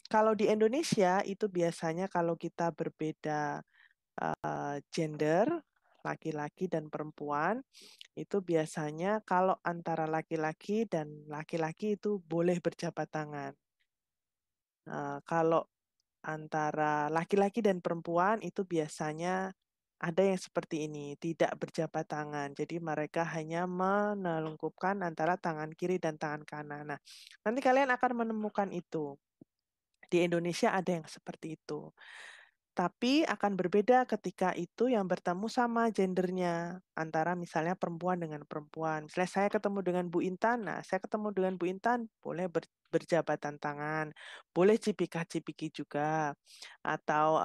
kalau di Indonesia itu biasanya kalau kita berbeda gender, laki-laki dan perempuan, itu biasanya kalau antara laki-laki dan laki-laki itu boleh berjabat tangan. Kalau antara laki-laki dan perempuan itu biasanya ada yang seperti ini, tidak berjabat tangan. Jadi mereka hanya menelungkupkan antara tangan kiri dan tangan kanan. Nah, nanti kalian akan menemukan itu. Di Indonesia ada yang seperti itu. Tapi akan berbeda ketika itu yang bertemu sama gendernya, antara misalnya perempuan dengan perempuan. Misalnya saya ketemu dengan Bu Intan, nah saya ketemu dengan Bu Intan, boleh berjabatan tangan, boleh cipika-cipiki juga. Atau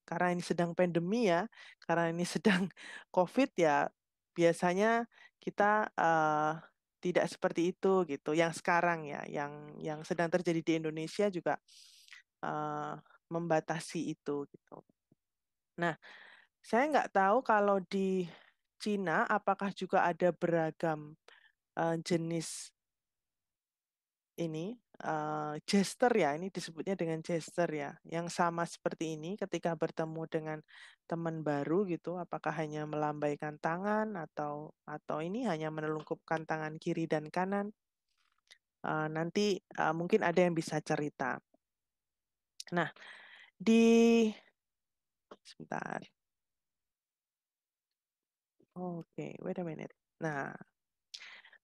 karena ini sedang pandemi ya, karena ini sedang COVID ya, biasanya kita tidak seperti itu gitu. Yang sekarang ya, yang sedang terjadi di Indonesia juga membatasi itu gitu. Nah, saya nggak tahu kalau di Cina apakah juga ada beragam jenis ini gesture ya, ini disebutnya dengan gesture ya, yang sama seperti ini ketika bertemu dengan teman baru gitu, apakah hanya melambaikan tangan atau ini hanya menelungkupkan tangan kiri dan kanan. Nanti mungkin ada yang bisa cerita. Nah, sebentar. Oke, wait a minute. Nah,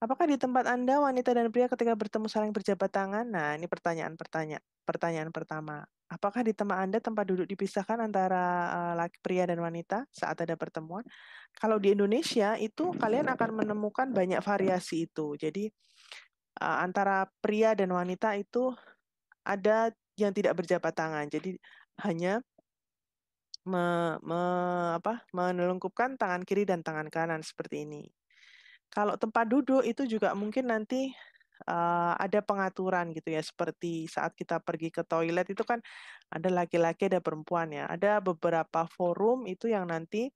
apakah di tempat Anda wanita dan pria ketika bertemu saling berjabat tangan? Nah, ini pertanyaan pertama. Apakah di tempat Anda tempat duduk dipisahkan antara pria dan wanita saat ada pertemuan? Kalau di Indonesia itu kalian akan menemukan banyak variasi itu. Jadi antara pria dan wanita itu ada yang tidak berjabat tangan. Jadi hanya menelungkupkan tangan kiri dan tangan kanan seperti ini. Kalau tempat duduk itu juga mungkin nanti ada pengaturan gitu ya, seperti saat kita pergi ke toilet itu kan ada laki-laki ada perempuan ya. Ada beberapa forum itu yang nanti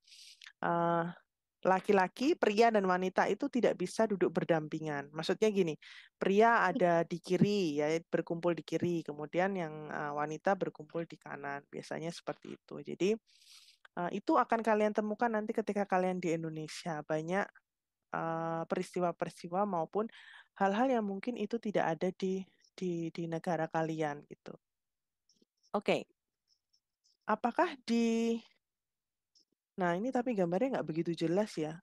laki-laki, pria dan wanita itu tidak bisa duduk berdampingan. Maksudnya gini, pria ada di kiri ya, berkumpul di kiri, kemudian yang wanita berkumpul di kanan. Biasanya seperti itu. Jadi itu akan kalian temukan nanti ketika kalian di Indonesia. Banyak peristiwa-peristiwa maupun hal-hal yang mungkin itu tidak ada di negara kalian gitu. Oke. Apakah Nah, ini tapi gambarnya nggak begitu jelas ya.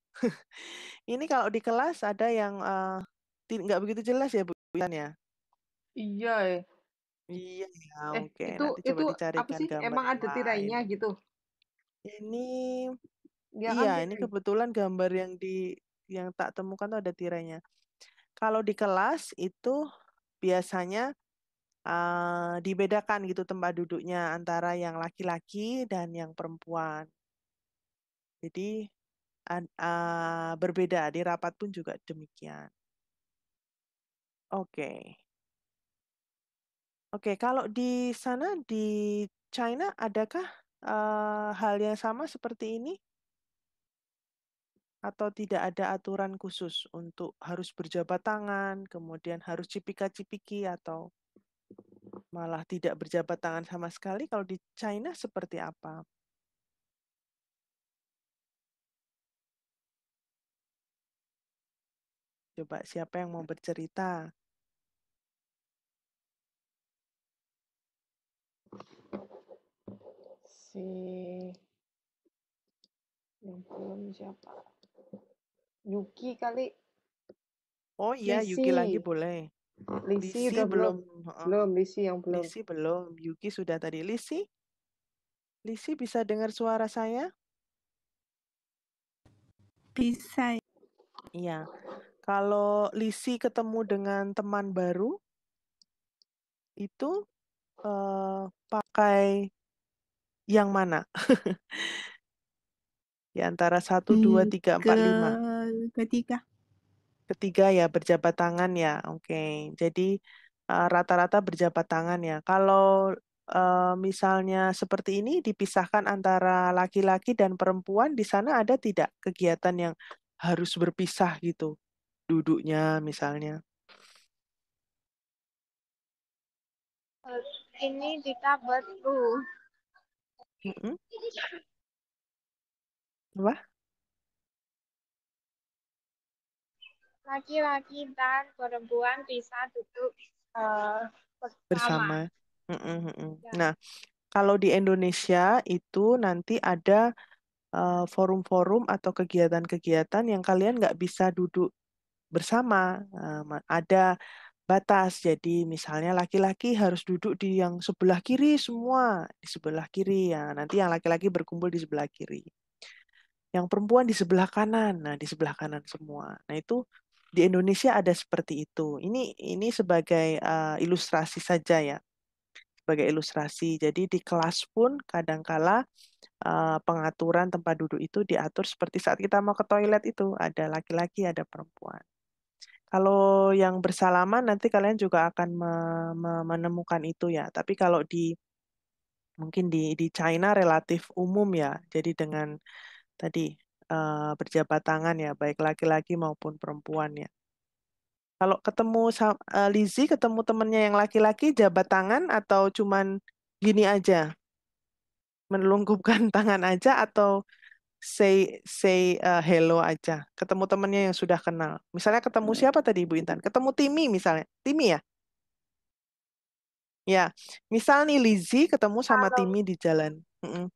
Ini kalau di kelas ada yang nggak begitu jelas ya, Bu Yan ya? Iya, Iya ya, oke. itu Nanti coba apa dicarikan sih? gambar Emang yang ada lain. tirainya gitu? Ini Ya iya, kan ini tirai. kebetulan gambar yang tak temukan tuh ada tirainya. Kalau di kelas itu biasanya dibedakan gitu tempat duduknya antara yang laki-laki dan yang perempuan. Jadi berbeda, di rapat pun juga demikian. Oke. Oke, kalau di sana di China adakah hal yang sama seperti ini? Atau tidak ada aturan khusus untuk harus berjabat tangan, kemudian harus cipika-cipiki, atau malah tidak berjabat tangan sama sekali? Kalau di China seperti apa? Coba siapa yang mau bercerita? Si yang belum siapa? Yuki kali. Oh iya, Yuki lagi boleh. Lisi Lisi udah belum? belum. Belum, Lisi yang belum. Lisi belum. Yuki sudah tadi. Lisi bisa dengar suara saya? Bisa. Iya. Kalau Lisi ketemu dengan teman baru, itu pakai yang mana? Di antara 1, 2, 3, 4, 5. Ketiga. Ketiga ya, berjabat tangan ya. Oke. Jadi rata-rata berjabat tangan ya. Kalau misalnya seperti ini dipisahkan antara laki-laki dan perempuan, di sana ada tidak kegiatan yang harus berpisah gitu, duduknya misalnya? Ini kita baru Mm-mm. Apa? laki-laki dan perempuan bisa duduk bersama. Bersama. Mm-mm, mm-mm. Ya. Nah, kalau di Indonesia itu nanti ada forum-forum atau kegiatan-kegiatan yang kalian nggak bisa duduk bersama. Ada batas. Jadi misalnya laki-laki harus duduk di yang sebelah kiri semua, di sebelah kiri ya. Nanti yang laki-laki berkumpul di sebelah kiri. Yang perempuan di sebelah kanan. Nah, di sebelah kanan semua. Nah, itu di Indonesia ada seperti itu. Ini sebagai ilustrasi saja ya. Sebagai ilustrasi. Jadi di kelas pun kadangkala pengaturan tempat duduk itu diatur seperti saat kita mau ke toilet itu. Ada laki-laki, ada perempuan. Kalau yang bersalaman nanti kalian juga akan menemukan itu ya. Tapi kalau mungkin di China relatif umum ya. Jadi dengan tadi berjabat tangan ya, baik laki-laki maupun perempuan ya. Kalau ketemu Lizzie, ketemu temennya yang laki-laki, jabat tangan atau cuman gini aja, menelungkupkan tangan aja atau say hello aja. Ketemu temennya yang sudah kenal. Misalnya ketemu siapa tadi Ibu Intan? Ketemu Timi misalnya. Timi ya? Ya, misal nih Lizzie ketemu sama Halo. Timi di jalan. Mm-mm.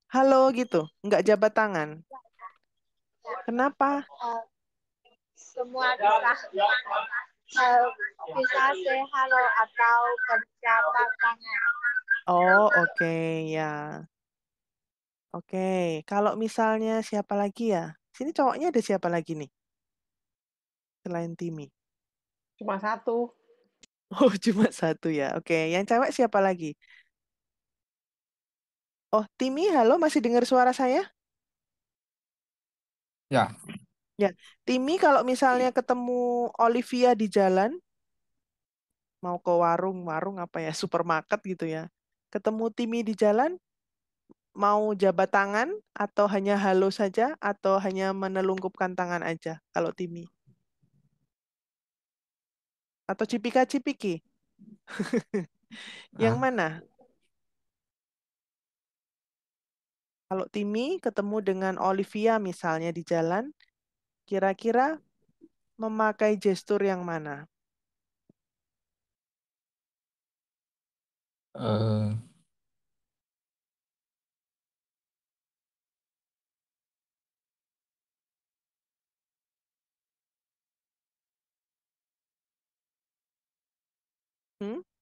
Halo gitu, nggak jabat tangan. Kenapa? Semua bisa say halo atau berjabat tangan. Oh, oke ya. Oke, kalau misalnya siapa lagi ya? Sini cowoknya ada siapa lagi nih? Selain Timi. Cuma satu. Oh, cuma satu ya. Oke, yang cewek siapa lagi? Oh, Timi, halo, masih dengar suara saya? Ya, Ya, Timi kalau misalnya ketemu Olivia di jalan, mau ke warung apa ya, supermarket gitu ya. Ketemu Timi di jalan, mau jabat tangan atau hanya halo saja atau hanya menelungkupkan tangan aja kalau Timi? Atau cipika-cipiki? Yang ah, mana? Kalau Timi ketemu dengan Olivia misalnya di jalan, kira-kira memakai gestur yang mana? eh,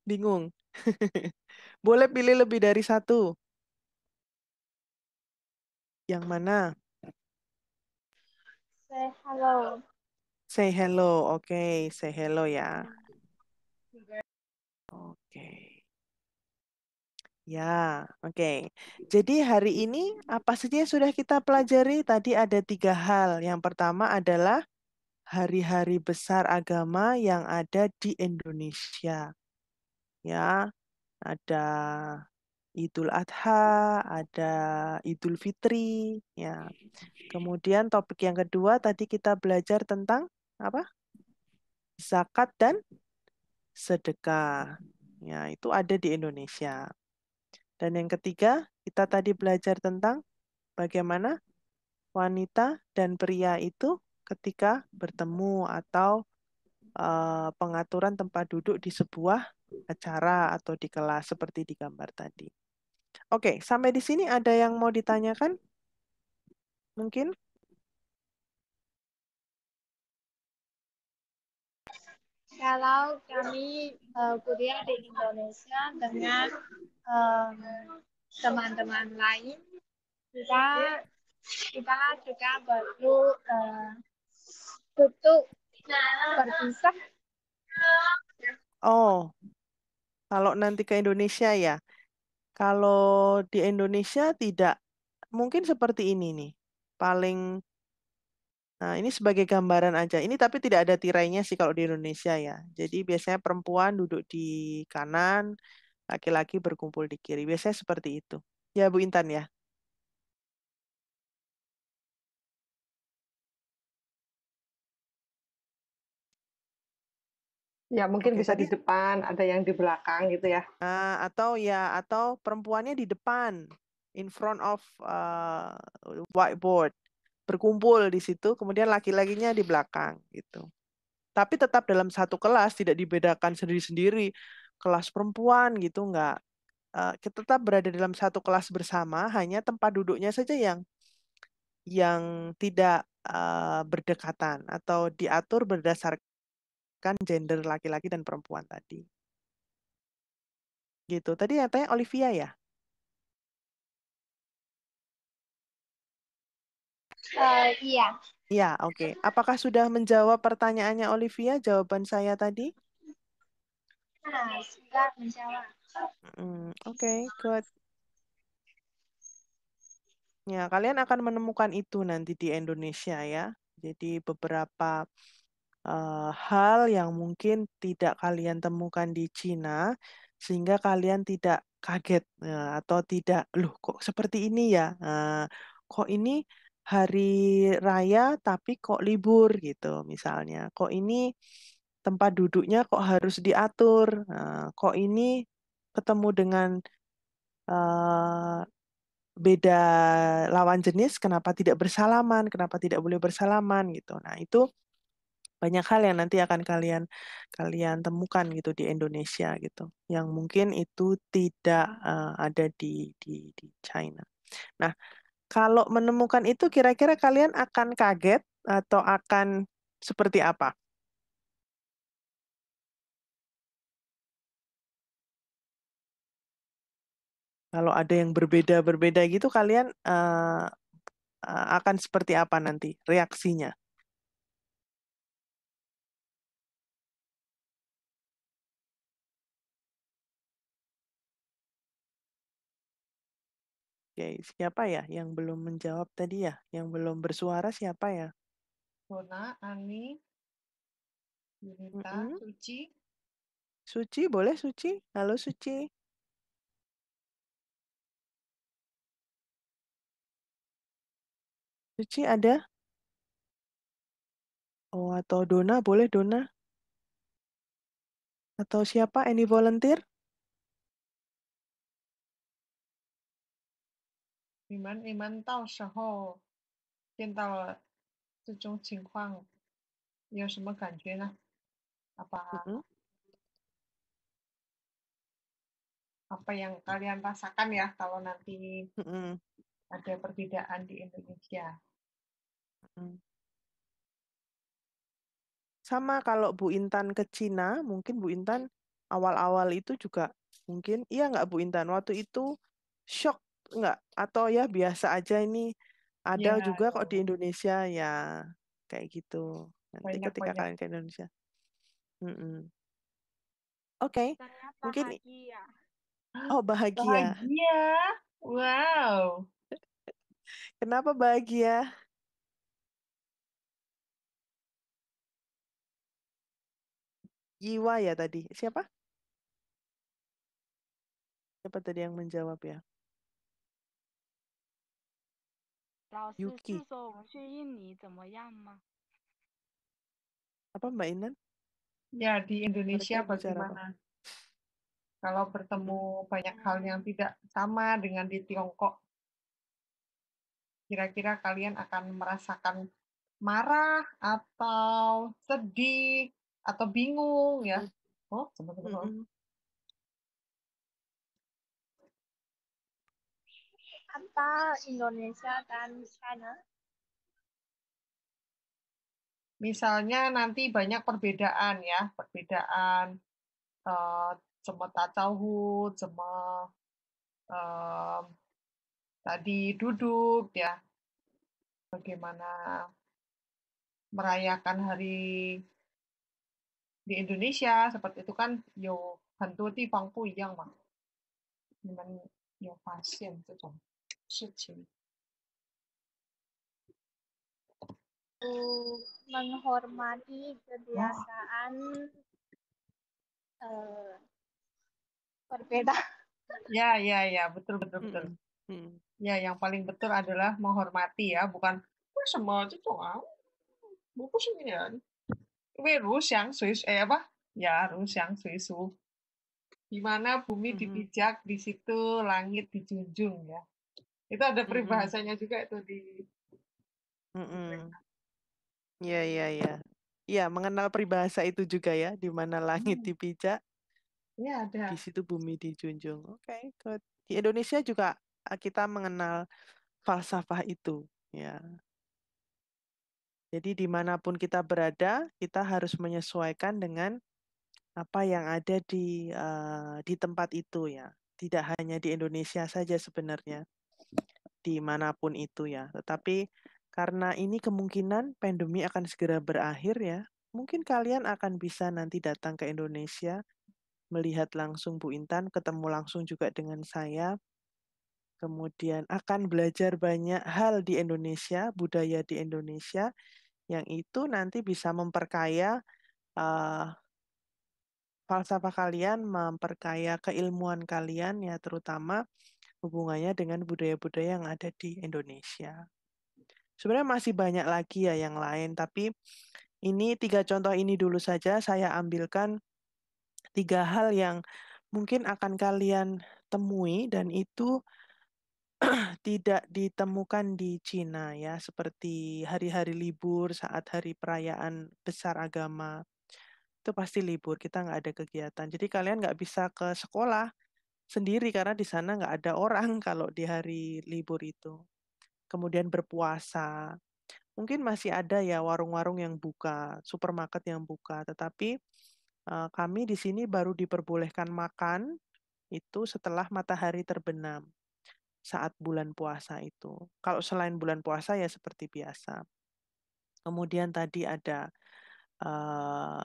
Bingung? Boleh pilih lebih dari satu. Yang mana? Say hello. Say hello. Oke, say hello ya. Oke. Ya, oke. Jadi hari ini apa saja yang sudah kita pelajari? Tadi ada 3 hal. Yang pertama adalah hari-hari besar agama yang ada di Indonesia. Ya, ada Idul Adha, ada Idul Fitri, ya. Kemudian topik yang kedua tadi kita belajar tentang apa? Zakat dan sedekah. Ya, itu ada di Indonesia. Dan yang ketiga, kita tadi belajar tentang bagaimana wanita dan pria itu ketika bertemu atau pengaturan tempat duduk di sebuah acara atau di kelas seperti di gambar tadi. Oke, sampai di sini ada yang mau ditanyakan? Mungkin? Kalau kami kuliah di Indonesia dengan teman-teman lain, kita kita juga perlu duduk berpisah. Oh, Kalau nanti ke Indonesia ya. Kalau di Indonesia tidak, mungkin seperti ini nih. Nah ini sebagai gambaran aja. Ini tapi tidak ada tirainya sih kalau di Indonesia ya. Jadi biasanya perempuan duduk di kanan, laki-laki berkumpul di kiri. Biasanya seperti itu. Ya Bu Intan ya. Ya, mungkin Oke, bisa tadi di depan, ada yang di belakang gitu ya. atau perempuannya di depan, in front of whiteboard, berkumpul di situ, kemudian laki-lakinya di belakang gitu. Tapi tetap dalam satu kelas, tidak dibedakan sendiri-sendiri, kelas perempuan gitu nggak. Kita tetap berada dalam satu kelas bersama, hanya tempat duduknya saja yang tidak berdekatan atau diatur berdasarkan gender laki-laki dan perempuan tadi. Gitu. Tadi yang tanya Olivia ya? Iya. Ya, oke. Apakah sudah menjawab pertanyaannya Olivia, jawaban saya tadi? Sudah menjawab. Oke, good. Ya, kalian akan menemukan itu nanti di Indonesia ya. Jadi beberapa hal yang mungkin tidak kalian temukan di Cina, sehingga kalian tidak kaget atau tidak, loh kok seperti ini ya? Kok ini hari raya tapi kok libur gitu misalnya. Kok ini tempat duduknya kok harus diatur? Kok ini ketemu dengan beda lawan jenis, kenapa tidak bersalaman? Kenapa tidak boleh bersalaman gitu? Nah itu banyak hal yang nanti akan kalian temukan gitu di Indonesia gitu, yang mungkin itu tidak ada di China. Nah, kalau menemukan itu kira-kira kalian akan kaget atau akan seperti apa? Kalau ada yang berbeda-berbeda gitu, kalian akan seperti apa nanti reaksinya? Oke, siapa ya yang belum menjawab tadi ya? Yang belum bersuara siapa ya? Bona, Ani, Yunita, Mm-mm. Suci. Suci, boleh Suci? Halo Suci. Suci ada? Oh, atau Dona, boleh Dona? Atau siapa? Any volunteer? 你们到时候见到了这种情况，有什么感觉呢？apa Mm-mm, apa yang kalian rasakan ya kalau nanti mm-mm, ada perbedaan di Indonesia? mm. Sama kalau Bu Intan ke Cina, mungkin Bu Intan awal-awal itu juga mungkin, iya nggak Bu Intan? Waktu itu shock nggak? Atau ya biasa aja ini ada Ya, juga kok di Indonesia ya kayak gitu. Nanti ketika banyak-banyak. kalian ke Indonesia. Mm-mm. Oke, Ternyata mungkin bahagia. oh bahagia. Bahagia. Wow. Kenapa bahagia? Jiwa ya tadi. Siapa? Siapa tadi yang menjawab ya? 老师是 Yuki. 说我们去印尼怎么样吗？ Apa Mbak Inan? Ya, di Indonesia Mereka bicara apa? bagaimana? Kalau bertemu banyak hal yang tidak sama dengan di Tiongkok, kira-kira kalian akan merasakan marah atau sedih atau bingung ya? Oh, sebentar. Mm-mm. Apa Indonesia dan China? Misalnya nanti banyak perbedaan ya, perbedaan cuma tacauhud, cuma tadi duduk ya, bagaimana merayakan hari di Indonesia seperti itu kan yo 很多地方不一样嘛。你们有发现这种事情？ menghormati kebiasaan berbeda. Ya, ya, ya, betul, betul, betul. Mm-mm. Ya, yang paling betul adalah menghormati ya, bukan 为什么这种啊？我不是女人。因为如翔随apa? Ya, 如翔随俗。Di mana bumi Mhm. dipijak, di situ langit dijunjung ya. Itu ada Mm-mm. peribahasanya juga itu di Mm-mm. Iya, iya, iya. Iya, mengenal peribahasa itu juga ya, di mana langit dipijak, Ya, di ada. situ bumi dijunjung. Oke, good. Di Indonesia juga kita mengenal falsafah itu, ya. Jadi dimanapun kita berada, kita harus menyesuaikan dengan apa yang ada di tempat itu ya. Tidak hanya di Indonesia saja sebenarnya, dimanapun itu ya. Tetapi karena ini kemungkinan pandemi akan segera berakhir ya, mungkin kalian akan bisa nanti datang ke Indonesia, melihat langsung Bu Intan, ketemu langsung juga dengan saya, kemudian akan belajar banyak hal di Indonesia, budaya di Indonesia, yang itu nanti bisa memperkaya eh, falsafah kalian, memperkaya keilmuan kalian ya, terutama hubungannya dengan budaya-budaya yang ada di Indonesia. Sebenarnya masih banyak lagi ya yang lain, tapi ini 3 contoh ini dulu saja saya ambilkan 3 hal yang mungkin akan kalian temui dan itu tidak ditemukan di Cina ya, seperti hari-hari libur saat hari perayaan besar agama. Itu pasti libur, kita nggak ada kegiatan. Jadi kalian nggak bisa ke sekolah sendiri karena di sana nggak ada orang kalau di hari libur itu. Kemudian berpuasa. Mungkin masih ada ya warung-warung yang buka, supermarket yang buka, tetapi kami di sini baru diperbolehkan makan itu setelah matahari terbenam saat bulan puasa itu. Kalau selain bulan puasa ya seperti biasa. Kemudian tadi ada eh,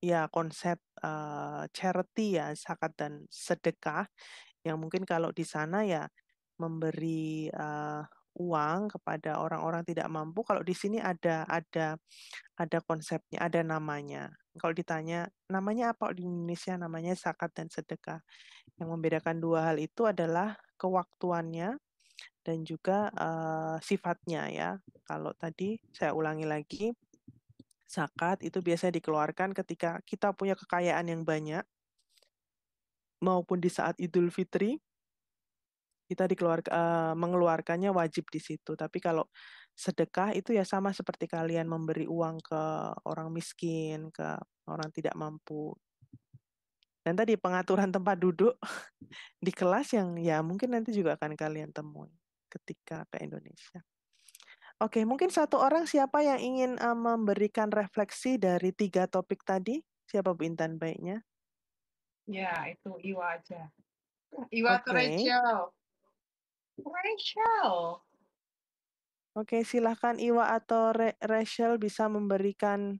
ya konsep charity ya, zakat dan sedekah yang mungkin kalau di sana ya memberi uang kepada orang-orang tidak mampu. Kalau di sini ada konsepnya, ada namanya. Kalau ditanya namanya apa di Indonesia, namanya zakat dan sedekah. Yang membedakan 2 hal itu adalah kewaktuannya dan juga sifatnya ya. Kalau tadi saya ulangi lagi, zakat itu biasanya dikeluarkan ketika kita punya kekayaan yang banyak maupun di saat Idul Fitri kita mengeluarkannya wajib di situ. Tapi kalau sedekah itu ya sama seperti kalian memberi uang ke orang miskin, ke orang tidak mampu. Dan tadi pengaturan tempat duduk di kelas yang ya mungkin nanti juga akan kalian temui ketika ke Indonesia. Oke, mungkin satu orang siapa yang ingin memberikan refleksi dari 3 topik tadi? Siapa Bu Intan baiknya? Ya, itu Iwa aja. Iwa atau Oke, Rachel? Rachel. oke, silahkan Iwa atau Rachel bisa memberikan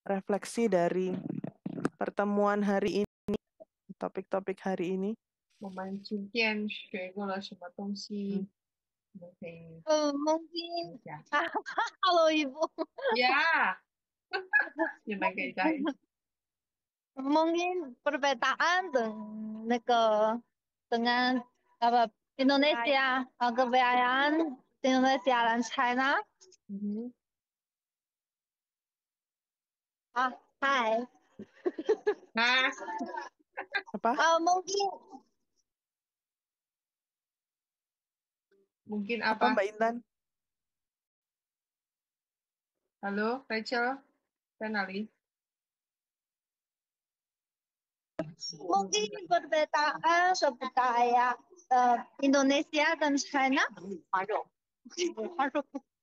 refleksi dari pertemuan hari ini, topik-topik hari ini. 我们今天学过了什么东西？你们可以 mungkin 分享。 halo Ibu. Ya, 你们可以再 Mungkin perbedaan dengan apa Indonesia, kebudayaan Indonesia dan China. Hai. Nah, Apa? mungkin Apa apa? Mbak Intan? Halo, Rachel, kenali. Mungkin perbedaan budaya Indonesia dan China.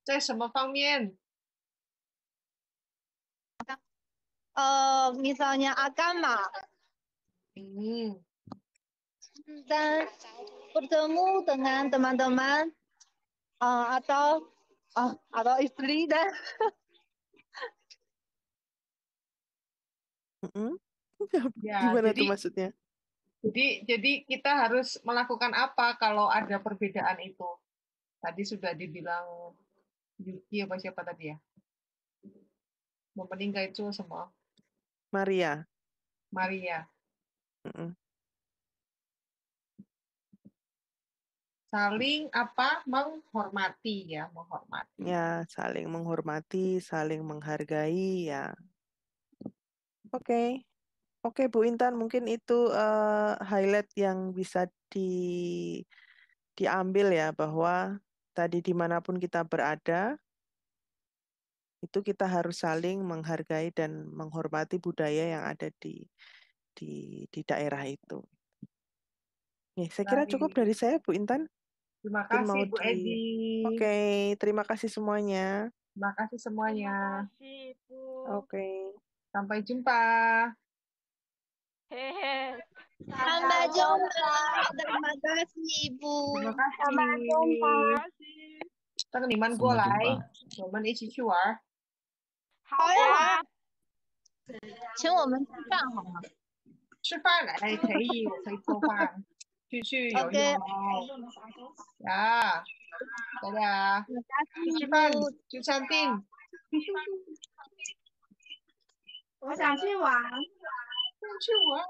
在什么方面？ Misalnya agama dan bertemu dengan teman-teman atau istri dan Mm-mm. Ya, Gimana tuh maksudnya? jadi kita harus melakukan apa kalau ada perbedaan itu? Tadi sudah dibilang Yuki apa siapa tadi ya? Meninggal itu semua Maria. Maria. Mm-mm. Saling apa? Menghormati ya, menghormati. Ya, saling menghormati, saling menghargai ya. Oke. Oke, Bu Intan, mungkin itu highlight yang bisa diambil ya, bahwa tadi dimanapun kita berada, itu kita harus saling menghargai dan menghormati budaya yang ada di, di daerah itu. Nih, saya kira cukup Lagi. dari saya, Bu Intan. Terima Mungkin mau kasih Bu Edi. Oke, terima kasih semuanya. Terima kasih semuanya. Terima kasih, Bu. Oke. Sampai jumpa. Hehe. Sampai jumpa. Terima kasih, Ibu. Terima kasih. terima kasih. 等你们过来，我们一起去玩。好呀，请我们吃饭好吗吃饭哎，可以，我可以做饭。去游泳？OK，呀，大家 terima kasih 吃饭 Ibu. 去餐厅。我想去玩。去玩。